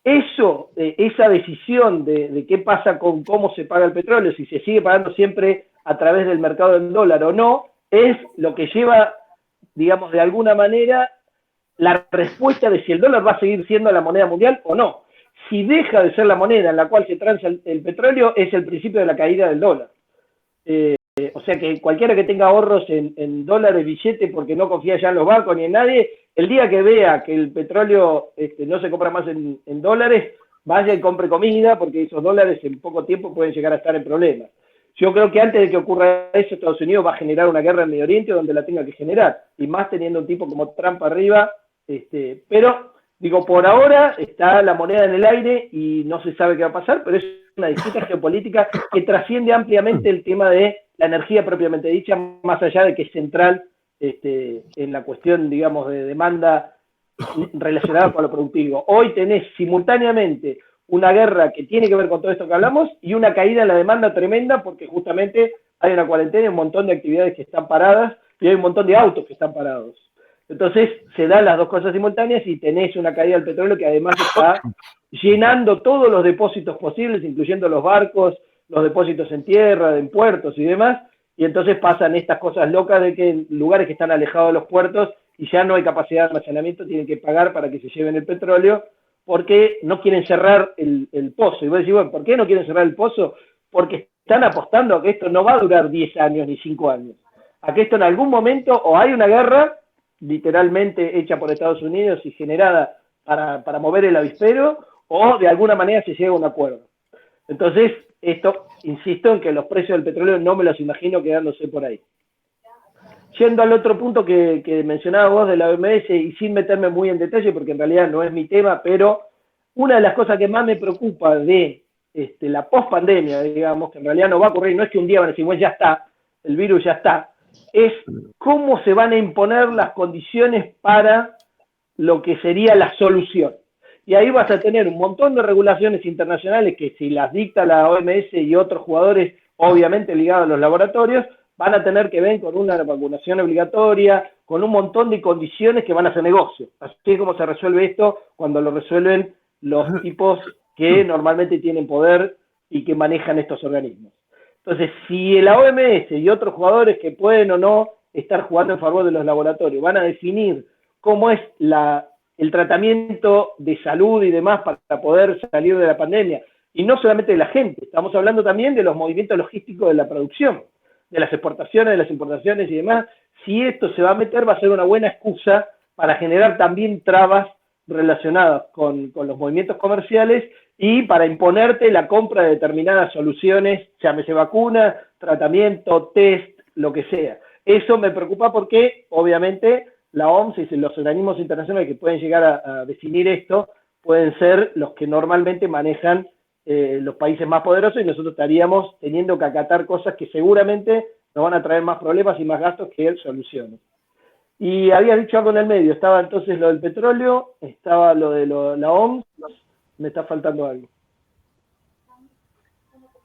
Eso, esa decisión de qué pasa con cómo se paga el petróleo, si se sigue pagando siempre a través del mercado del dólar o no, es lo que lleva, digamos, de alguna manera la respuesta de si el dólar va a seguir siendo la moneda mundial o no. Si deja de ser la moneda en la cual se transa el petróleo, es el principio de la caída del dólar. O sea que cualquiera que tenga ahorros en dólares, billetes, porque no confía ya en los bancos ni en nadie, el día que vea que el petróleo no se compra más en dólares, vaya y compre comida, porque esos dólares en poco tiempo pueden llegar a estar en problemas. Yo creo que antes de que ocurra eso, Estados Unidos va a generar una guerra en Medio Oriente donde la tenga que generar, y más teniendo un tipo como Trump arriba, pero digo, por ahora está la moneda en el aire y no se sabe qué va a pasar, pero es una disputa geopolítica que trasciende ampliamente el tema de la energía propiamente dicha, más allá de que es central en la cuestión, digamos, de demanda relacionada con lo productivo. Hoy tenés simultáneamente una guerra que tiene que ver con todo esto que hablamos y una caída en la demanda tremenda porque justamente hay una cuarentena y un montón de actividades que están paradas y hay un montón de autos que están parados. Entonces se dan las dos cosas simultáneas y tenés una caída del petróleo que además está llenando todos los depósitos posibles, incluyendo los barcos, los depósitos en tierra, en puertos y demás, y entonces pasan estas cosas locas de que en lugares que están alejados de los puertos y ya no hay capacidad de almacenamiento, tienen que pagar para que se lleven el petróleo, porque no quieren cerrar el pozo. Y vos decís, bueno, ¿por qué no quieren cerrar el pozo? Porque están apostando a que esto no va a durar 10 años ni 5 años. A que esto en algún momento o hay una guerra, literalmente hecha por Estados Unidos y generada para mover el avispero, o de alguna manera se llega a un acuerdo. Entonces, esto, insisto en que los precios del petróleo no me los imagino quedándose por ahí. Yendo al otro punto que mencionabas vos de la OMS, y sin meterme muy en detalle, porque en realidad no es mi tema, pero una de las cosas que más me preocupa de la pospandemia, digamos, que en realidad no va a ocurrir, no es que un día van a decir, bueno, ya está, el virus ya está, es cómo se van a imponer las condiciones para lo que sería la solución. Y ahí vas a tener un montón de regulaciones internacionales que si las dicta la OMS y otros jugadores, obviamente ligados a los laboratorios, van a tener que ver con una vacunación obligatoria, con un montón de condiciones que van a hacer negocio. Así es como se resuelve esto cuando lo resuelven los tipos que normalmente tienen poder y que manejan estos organismos. Entonces, si la OMS y otros jugadores que pueden o no estar jugando en favor de los laboratorios van a definir cómo es el tratamiento de salud y demás para poder salir de la pandemia, y no solamente de la gente, estamos hablando también de los movimientos logísticos de la producción, de las exportaciones, de las importaciones y demás, si esto se va a meter va a ser una buena excusa para generar también trabas relacionadas con los movimientos comerciales y para imponerte la compra de determinadas soluciones, llámese vacuna, tratamiento, test, lo que sea. Eso me preocupa porque, obviamente, la OMS y los organismos internacionales que pueden llegar a definir esto pueden ser los que normalmente manejan los países más poderosos y nosotros estaríamos teniendo que acatar cosas que seguramente nos van a traer más problemas y más gastos que soluciones. Y había dicho algo en el medio, estaba entonces lo del petróleo, estaba lo de la OMS, me está faltando algo.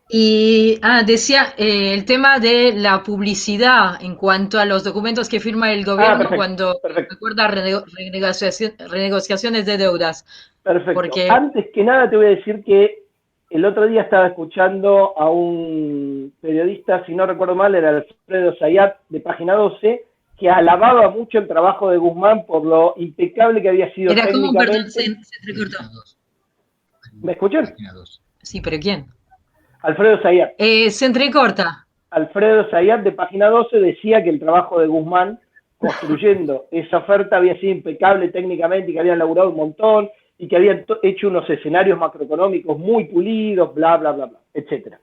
Y decía el tema de la publicidad en cuanto a los documentos que firma el gobierno perfecto, cuando acuerda renegociaciones de deudas. Perfecto. Porque... Antes que nada te voy a decir que el otro día estaba escuchando a un periodista, si no recuerdo mal, era Alfredo Zayat, de Página 12, que alababa mucho el trabajo de Guzmán por lo impecable que había sido Era como, técnicamente. perdón, se entrecortó. ¿Me escuchan? Sí, pero ¿quién? Alfredo Zayat. Se entrecorta. Alfredo Zayat de Página 12 decía que el trabajo de Guzmán construyendo esa oferta había sido impecable técnicamente y que habían laburado un montón y que habían hecho unos escenarios macroeconómicos muy pulidos, bla, bla, bla, bla, etcétera.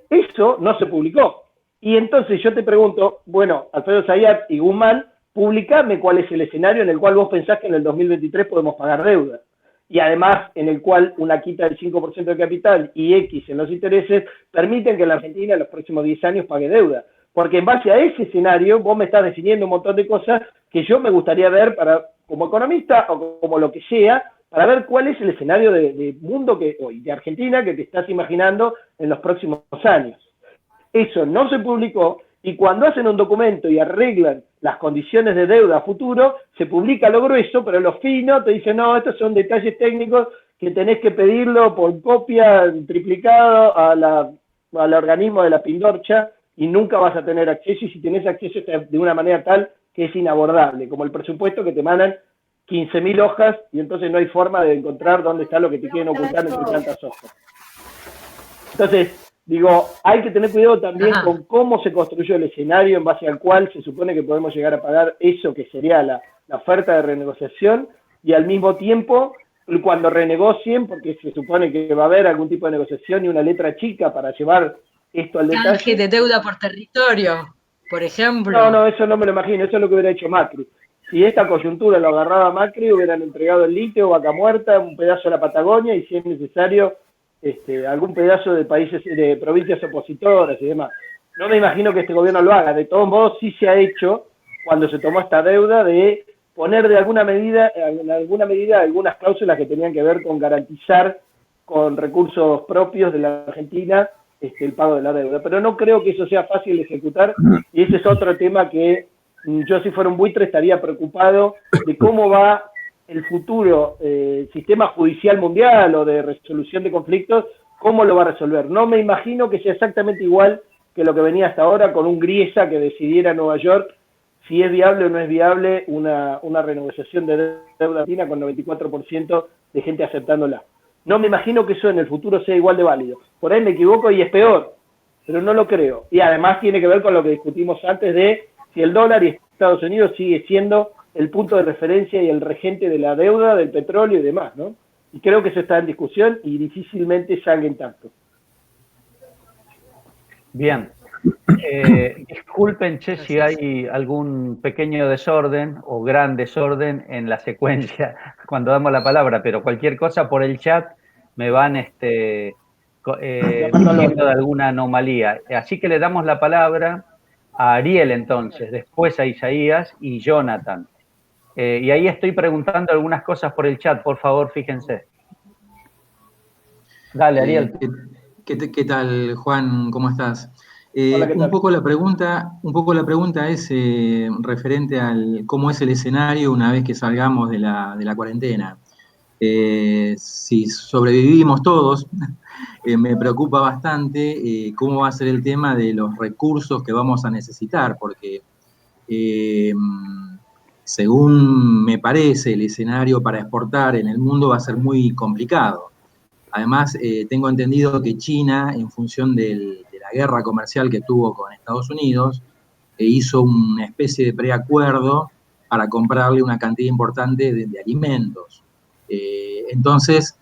Eso no se publicó. Y entonces yo te pregunto, bueno, Alfredo Zayat y Guzmán, publicame cuál es el escenario en el cual vos pensás que en el 2023 podemos pagar deuda. Y además en el cual una quita del 5% de capital y X en los intereses permiten que la Argentina en los próximos 10 años pague deuda. Porque en base a ese escenario vos me estás definiendo un montón de cosas que yo me gustaría ver para, como economista o como lo que sea, para ver cuál es el escenario de mundo de Argentina que te estás imaginando en los próximos años. Eso no se publicó y cuando hacen un documento y arreglan las condiciones de deuda a futuro, se publica lo grueso, pero lo fino te dicen, no, estos son detalles técnicos que tenés que pedirlo por copia triplicado al organismo de la Pindorcha y nunca vas a tener acceso, y si tenés acceso de una manera tal que es inabordable, como el presupuesto que te mandan 15.000 hojas y entonces no hay forma de encontrar dónde está lo que te quieren ocultar entre tantas hojas. Entonces, digo, hay que tener cuidado también con cómo se construyó el escenario en base al cual se supone que podemos llegar a pagar eso que sería la oferta de renegociación, y al mismo tiempo, cuando renegocien, porque se supone que va a haber algún tipo de negociación y una letra chica para llevar esto al detalle. Canje de deuda por territorio, por ejemplo. No, eso no me lo imagino, eso es lo que hubiera hecho Macri. Si esta coyuntura lo agarraba Macri, hubieran entregado el litio, Vaca Muerta, un pedazo de la Patagonia y si es necesario algún pedazo de países, de provincias opositoras y demás. No me imagino que este gobierno lo haga. De todos modos, sí se ha hecho cuando se tomó esta deuda de poner en alguna medida algunas cláusulas que tenían que ver con garantizar con recursos propios de la Argentina el pago de la deuda. Pero no creo que eso sea fácil de ejecutar y ese es otro tema que yo, si fuera un buitre, estaría preocupado de cómo va el futuro sistema judicial mundial o de resolución de conflictos, cómo lo va a resolver. No me imagino que sea exactamente igual que lo que venía hasta ahora con un Griesa que decidiera en Nueva York si es viable o no es viable una renegociación de deuda argentina con 94% de gente aceptándola. No me imagino que eso en el futuro sea igual de válido. Por ahí me equivoco y es peor, pero no lo creo. Y además tiene que ver con lo que discutimos antes de si el dólar y Estados Unidos sigue siendo el punto de referencia y el regente de la deuda, del petróleo y demás, ¿no? Y creo que eso está en discusión y difícilmente salga intacto. Bien. Disculpen, che, si hay algún pequeño desorden o gran desorden en la secuencia cuando damos la palabra, pero cualquier cosa por el chat me van diciendo de alguna anomalía. Así que le damos la palabra a Ariel entonces, después a Isaías y Jonathan. Y ahí estoy preguntando algunas cosas por el chat, por favor, fíjense. Dale, Ariel. ¿Qué tal, Juan? ¿Cómo estás? Hola, ¿qué tal? Un poco la pregunta es referente al cómo es el escenario una vez que salgamos de la cuarentena. Si sobrevivimos todos, me preocupa bastante cómo va a ser el tema de los recursos que vamos a necesitar, porque según me parece, el escenario para exportar en el mundo va a ser muy complicado. Además, tengo entendido que China, en función de la guerra comercial que tuvo con Estados Unidos, hizo una especie de preacuerdo para comprarle una cantidad importante de alimentos. Entonces,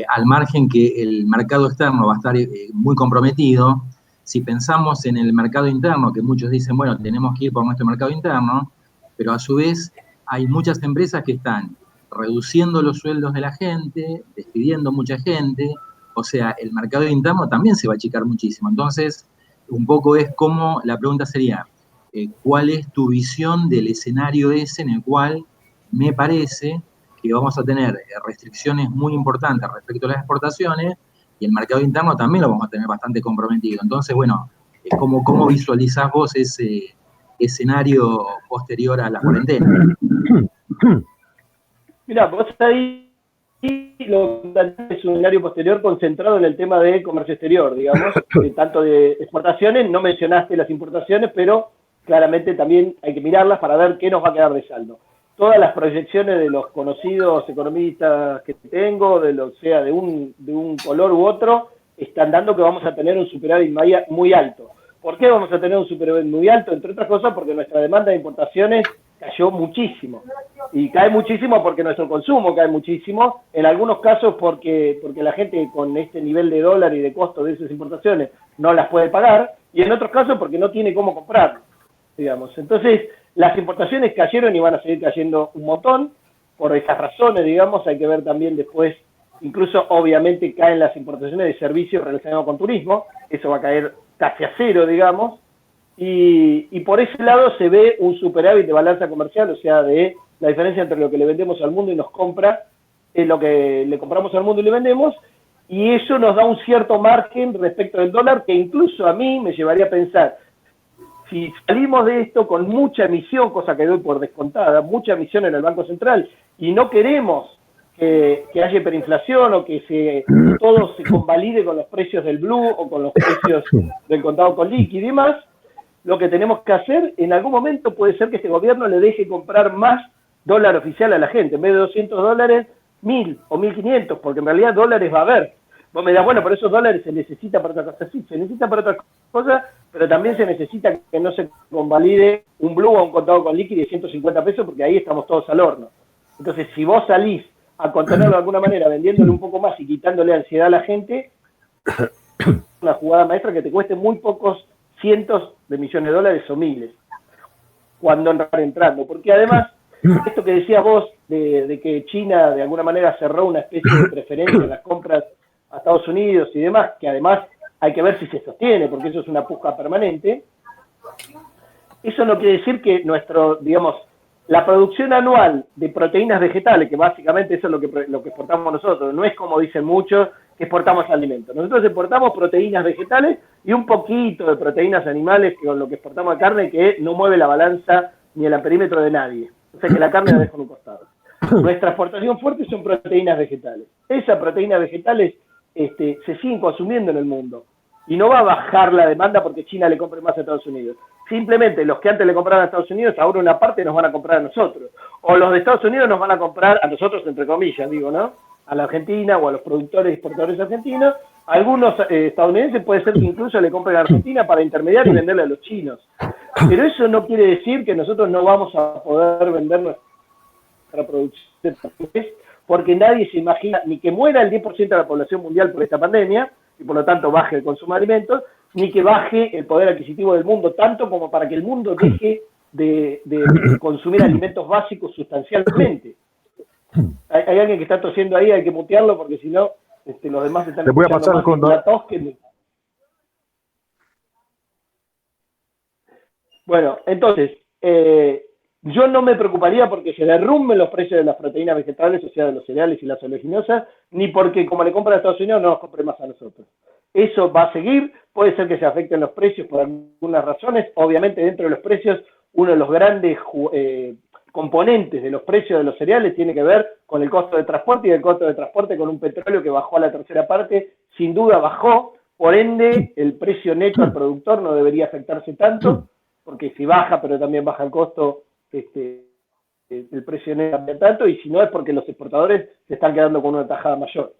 al margen que el mercado externo va a estar muy comprometido, si pensamos en el mercado interno, que muchos dicen, bueno, tenemos que ir por nuestro mercado interno, pero a su vez hay muchas empresas que están reduciendo los sueldos de la gente, despidiendo mucha gente, o sea, el mercado interno también se va a achicar muchísimo. Entonces, un poco es como, la pregunta sería, ¿cuál es tu visión del escenario ese en el cual me parece que vamos a tener restricciones muy importantes respecto a las exportaciones y el mercado interno también lo vamos a tener bastante comprometido? Entonces, bueno, ¿cómo visualizás vos ese escenario posterior a la cuarentena? Mira, vos ahí lo es un escenario posterior concentrado en el tema de comercio exterior, digamos, tanto de exportaciones, no mencionaste las importaciones, pero claramente también hay que mirarlas para ver qué nos va a quedar de saldo. Todas las proyecciones de los conocidos economistas que tengo, sea de un color u otro, están dando que vamos a tener un superávit muy alto. ¿Por qué vamos a tener un superávit muy alto? Entre otras cosas porque nuestra demanda de importaciones cayó muchísimo. Y cae muchísimo porque nuestro consumo cae muchísimo, en algunos casos porque la gente con este nivel de dólar y de costo de esas importaciones no las puede pagar, y en otros casos porque no tiene cómo comprarlo, digamos. Entonces, las importaciones cayeron y van a seguir cayendo un montón, por esas razones, digamos. Hay que ver también después, incluso obviamente caen las importaciones de servicios relacionados con turismo, eso va a caer casi a cero, digamos, y por ese lado se ve un superávit de balanza comercial, o sea, de la diferencia entre lo que le vendemos al mundo y nos compra, lo que le compramos al mundo y le vendemos, y eso nos da un cierto margen respecto del dólar que incluso a mí me llevaría a pensar, si salimos de esto con mucha emisión, cosa que doy por descontada, mucha emisión en el Banco Central, y no queremos que haya hiperinflación o que todo se convalide con los precios del blue o con los precios del contado con liqui y demás, lo que tenemos que hacer, en algún momento puede ser que este gobierno le deje comprar más dólar oficial a la gente. En vez de $200, 1.000 o 1.500, porque en realidad dólares va a haber. Vos me dirás, bueno, pero esos dólares se necesita para otra cosa. Sí, se necesita para otra cosa, pero también se necesita que no se convalide un blue o un contado con liqui de 150 pesos, porque ahí estamos todos al horno. Entonces, si vos salís a contenerlo de alguna manera, vendiéndole un poco más y quitándole ansiedad a la gente, una jugada maestra que te cueste muy pocos cientos de millones de dólares o miles, cuando entrando. Porque además, esto que decías vos, de que China de alguna manera cerró una especie de preferencia en las compras a Estados Unidos y demás, que además hay que ver si se sostiene, porque eso es una puja permanente, eso no quiere decir que la producción anual de proteínas vegetales, que básicamente eso es lo que exportamos nosotros, no es como dicen muchos, que exportamos alimentos. Nosotros exportamos proteínas vegetales y un poquito de proteínas animales, que con lo que exportamos de carne, que no mueve la balanza ni el amperímetro de nadie. O sea que la carne la dejo en un costado. Nuestra exportación fuerte son proteínas vegetales. Esas proteínas vegetales se siguen consumiendo en el mundo. Y no va a bajar la demanda porque China le compre más a Estados Unidos. Simplemente los que antes le compraban a Estados Unidos, ahora una parte nos van a comprar a nosotros. O los de Estados Unidos nos van a comprar a nosotros, entre comillas, digo, ¿no? A la Argentina o a los productores y exportadores argentinos. Algunos estadounidenses puede ser que incluso le compren a Argentina para intermediar y venderle a los chinos. Pero eso no quiere decir que nosotros no vamos a poder vender nuestra producción, porque nadie se imagina ni que muera el 10% de la población mundial por esta pandemia, y por lo tanto baje el consumo de alimentos, ni que baje el poder adquisitivo del mundo tanto como para que el mundo deje de consumir alimentos básicos sustancialmente. Hay alguien que está tosiendo ahí, hay que mutearlo porque si no, los demás están escuchando la tos que... Bueno, entonces, yo no me preocuparía porque se derrumben los precios de las proteínas vegetales, o sea, de los cereales y las oleaginosas, ni porque como le compran a Estados Unidos no nos compre más a nosotros. Eso va a seguir, puede ser que se afecten los precios por algunas razones. Obviamente dentro de los precios, uno de los grandes componentes de los precios de los cereales tiene que ver con el costo de transporte, y el costo de transporte con un petróleo que bajó a la tercera parte, sin duda bajó, por ende el precio neto al productor no debería afectarse tanto, porque si baja, pero también baja el costo, el precio neto cambia tanto, y si no es porque los exportadores se están quedando con una tajada mayor.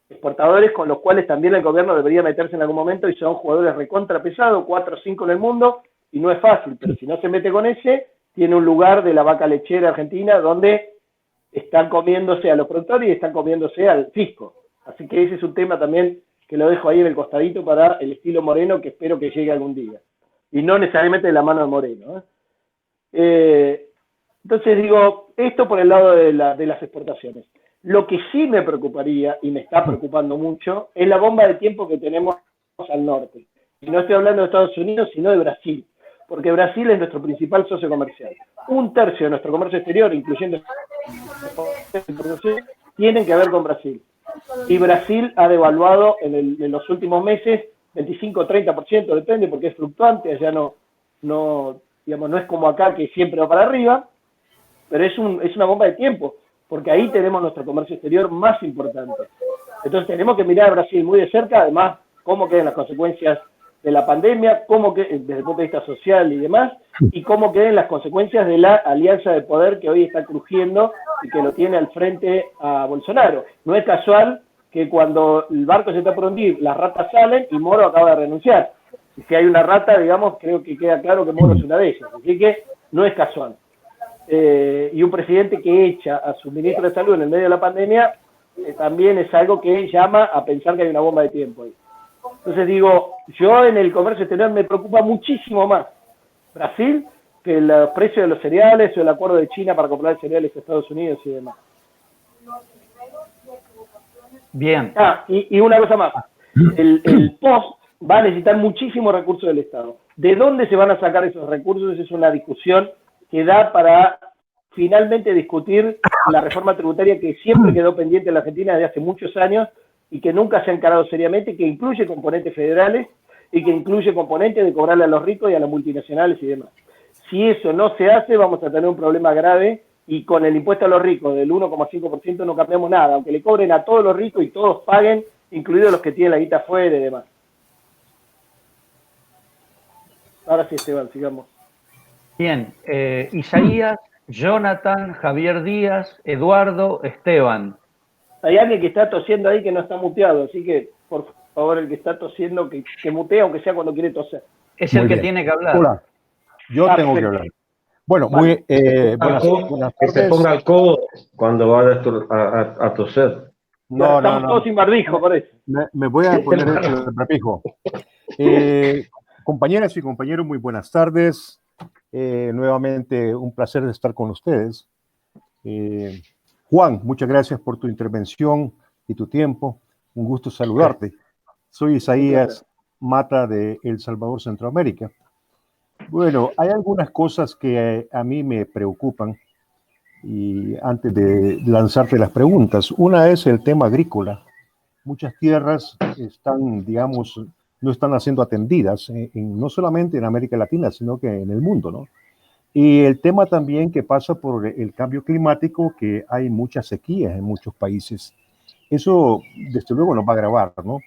Exportadores con los cuales también el gobierno debería meterse en algún momento, y son jugadores recontra pesados, 4 o 5 en el mundo, y no es fácil, pero si no se mete con ese, tiene un lugar de la vaca lechera argentina donde están comiéndose a los productores y están comiéndose al fisco. Así que ese es un tema también que lo dejo ahí en el costadito para el estilo Moreno, que espero que llegue algún día. Y no necesariamente de la mano de Moreno. Entonces digo, esto por el lado de las exportaciones. Lo que sí me preocuparía, y me está preocupando mucho, es la bomba de tiempo que tenemos al norte. Y no estoy hablando de Estados Unidos, sino de Brasil. Porque Brasil es nuestro principal socio comercial. 1/3 de nuestro comercio exterior, incluyendo tienen que ver con Brasil. Y Brasil ha devaluado en los últimos meses 25-30%, depende, porque es fluctuante, allá no es como acá que siempre va para arriba, pero es una bomba de tiempo, porque ahí tenemos nuestro comercio exterior más importante. Entonces tenemos que mirar a Brasil muy de cerca, además, cómo quedan las consecuencias de la pandemia, desde el punto de vista social y demás, y cómo queden las consecuencias de la alianza de poder que hoy está crujiendo y que lo tiene al frente a Bolsonaro. No es casual que cuando el barco se está por hundir, las ratas salen y Moro acaba de renunciar. Y si hay una rata, digamos, creo que queda claro que Moro es una de ellas. Así que no es casual. Y un presidente que echa a su ministro de Salud en el medio de la pandemia, también es algo que llama a pensar que hay una bomba de tiempo ahí. Entonces digo, yo en el comercio exterior me preocupa muchísimo más Brasil que los precios de los cereales o el acuerdo de China para comprar cereales a Estados Unidos y demás. Bien. Y una cosa más. El POS va a necesitar muchísimos recursos del Estado. ¿De dónde se van a sacar esos recursos? Es una discusión que da para finalmente discutir la reforma tributaria que siempre quedó pendiente en la Argentina desde hace muchos años y que nunca se ha encarado seriamente, que incluye componentes federales y que incluye componentes de cobrarle a los ricos y a las multinacionales y demás. Si eso no se hace, vamos a tener un problema grave, y con el impuesto a los ricos del 1,5% no cambiamos nada, aunque le cobren a todos los ricos y todos paguen, incluidos los que tienen la guita afuera y demás. Ahora sí, Esteban, sigamos. Bien, Isaías, Jonathan, Javier Díaz, Eduardo, Esteban. Hay alguien que está tosiendo ahí que no está muteado, así que, por favor, el que está tosiendo, que mutee, aunque sea cuando quiere toser. Es el que tiene que hablar. Hola, yo tengo que hablar. Bueno, vale. Buenas que se ponga el codo cuando va a toser. No, estamos todos sin barbijo, por eso. Me voy a poner el prefijo. Compañeras y compañeros, muy buenas tardes. Nuevamente, un placer de estar con ustedes. Juan, muchas gracias por tu intervención y tu tiempo. Un gusto saludarte. Soy Isaías Mata de El Salvador, Centroamérica. Bueno, hay algunas cosas que a mí me preocupan y antes de lanzarte las preguntas. Una es el tema agrícola. Muchas tierras están, digamos, no están siendo atendidas, no solamente en América Latina, sino que en el mundo, ¿no? Y el tema también que pasa por el cambio climático, que hay muchas sequías en muchos países. Eso, desde luego, nos va a agravar, ¿no?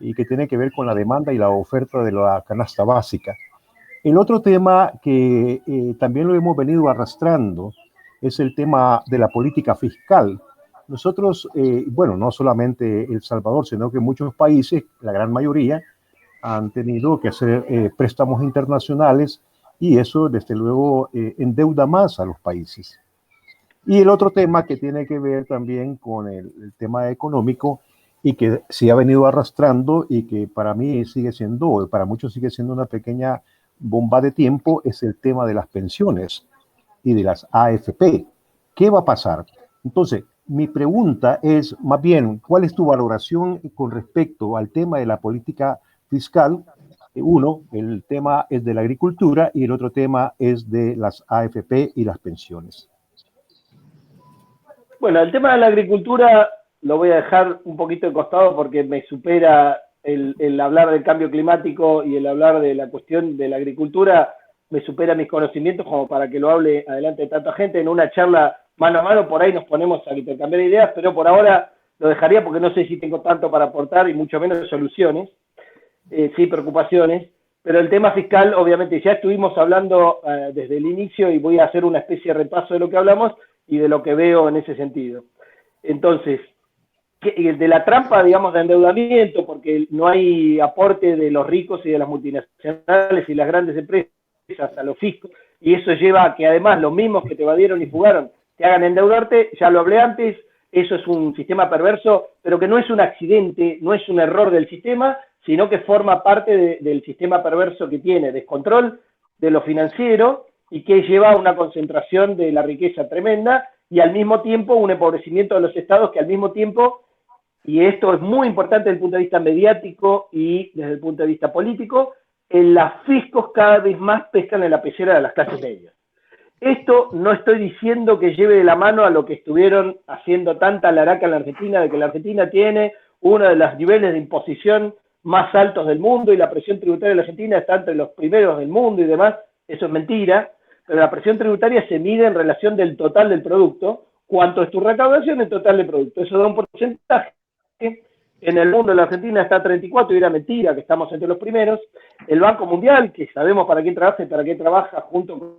Y que tiene que ver con la demanda y la oferta de la canasta básica. El otro tema que también lo hemos venido arrastrando es el tema de la política fiscal. Nosotros, bueno, no solamente El Salvador, sino que muchos países, la gran mayoría, han tenido que hacer préstamos internacionales y eso, desde luego, endeuda más a los países. Y el otro tema que tiene que ver también con el tema económico y que se ha venido arrastrando y que para mí sigue siendo, para muchos sigue siendo una pequeña bomba de tiempo, es el tema de las pensiones y de las AFP. ¿Qué va a pasar? Entonces, mi pregunta es más bien, ¿cuál es tu valoración con respecto al tema de la política fiscal? Uno, el tema es de la agricultura y el otro tema es de las AFP y las pensiones. Bueno, el tema de la agricultura lo voy a dejar un poquito de costado porque me supera el hablar del cambio climático y el hablar de la cuestión de la agricultura, me supera mis conocimientos como para que lo hable adelante de tanta gente. En una charla mano a mano por ahí nos ponemos a intercambiar ideas, pero por ahora lo dejaría porque no sé si tengo tanto para aportar y mucho menos soluciones, sí preocupaciones, pero el tema fiscal obviamente ya estuvimos hablando desde el inicio y voy a hacer una especie de repaso de lo que hablamos y de lo que veo en ese sentido. Entonces, de la trampa, digamos, de endeudamiento, porque no hay aporte de los ricos y de las multinacionales y las grandes empresas a los fiscos, y eso lleva a que además los mismos que te evadieron y fugaron te hagan endeudarte, ya lo hablé antes, eso es un sistema perverso, pero que no es un accidente, no es un error del sistema, sino que forma parte del sistema perverso que tiene descontrol de lo financiero y que lleva a una concentración de la riqueza tremenda y al mismo tiempo un empobrecimiento de los estados que al mismo tiempo, y esto es muy importante desde el punto de vista mediático y desde el punto de vista político, en los fiscos cada vez más pescan en la pecera de las clases medias. Esto no estoy diciendo que lleve de la mano a lo que estuvieron haciendo tanta laraca en la Argentina, de que la Argentina tiene uno de los niveles de imposición más altos del mundo y la presión tributaria de la Argentina está entre los primeros del mundo y demás. Eso es mentira, pero la presión tributaria se mide en relación del total del producto. ¿Cuánto es tu recaudación en total del producto? Eso da un porcentaje. En el mundo, la Argentina está a 34 y era mentira que estamos entre los primeros. el Banco Mundial, que sabemos para qué trabaja y para qué trabaja, junto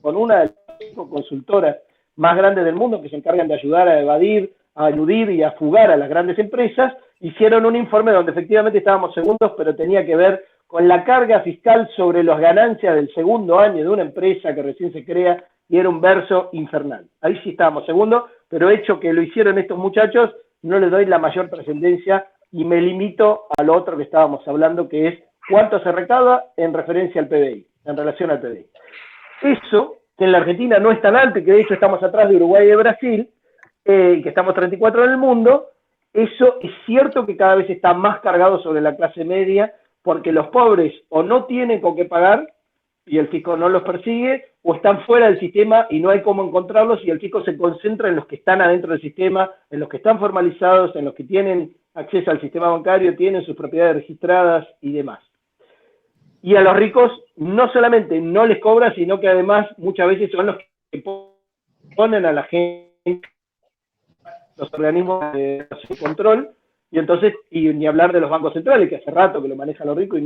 con una de las consultoras más grandes del mundo, que se encargan de ayudar a evadir, a eludir y a fugar a las grandes empresas, hicieron un informe donde efectivamente estábamos segundos, pero tenía que ver con la carga fiscal sobre las ganancias del segundo año de una empresa que recién se crea, y era un verso infernal. Ahí sí estábamos segundos, pero hecho que lo hicieron estos muchachos, no le doy la mayor trascendencia y me limito a lo otro que estábamos hablando, que es cuánto se recauda en referencia al PBI, en relación al PBI. Eso, que en la Argentina no es tan alto, que de hecho estamos atrás de Uruguay y de Brasil, y que estamos 34 en el mundo, eso es cierto que cada vez está más cargado sobre la clase media, porque los pobres o no tienen con qué pagar, y el fisco no los persigue, o están fuera del sistema y no hay cómo encontrarlos, y el fisco se concentra en los que están adentro del sistema, en los que están formalizados, en los que tienen acceso al sistema bancario, tienen sus propiedades registradas y demás. Y a los ricos no solamente no les cobra, sino que además muchas veces son los que ponen a la gente, los organismos de control, y entonces, y ni hablar de los bancos centrales, que hace rato que lo manejan los ricos y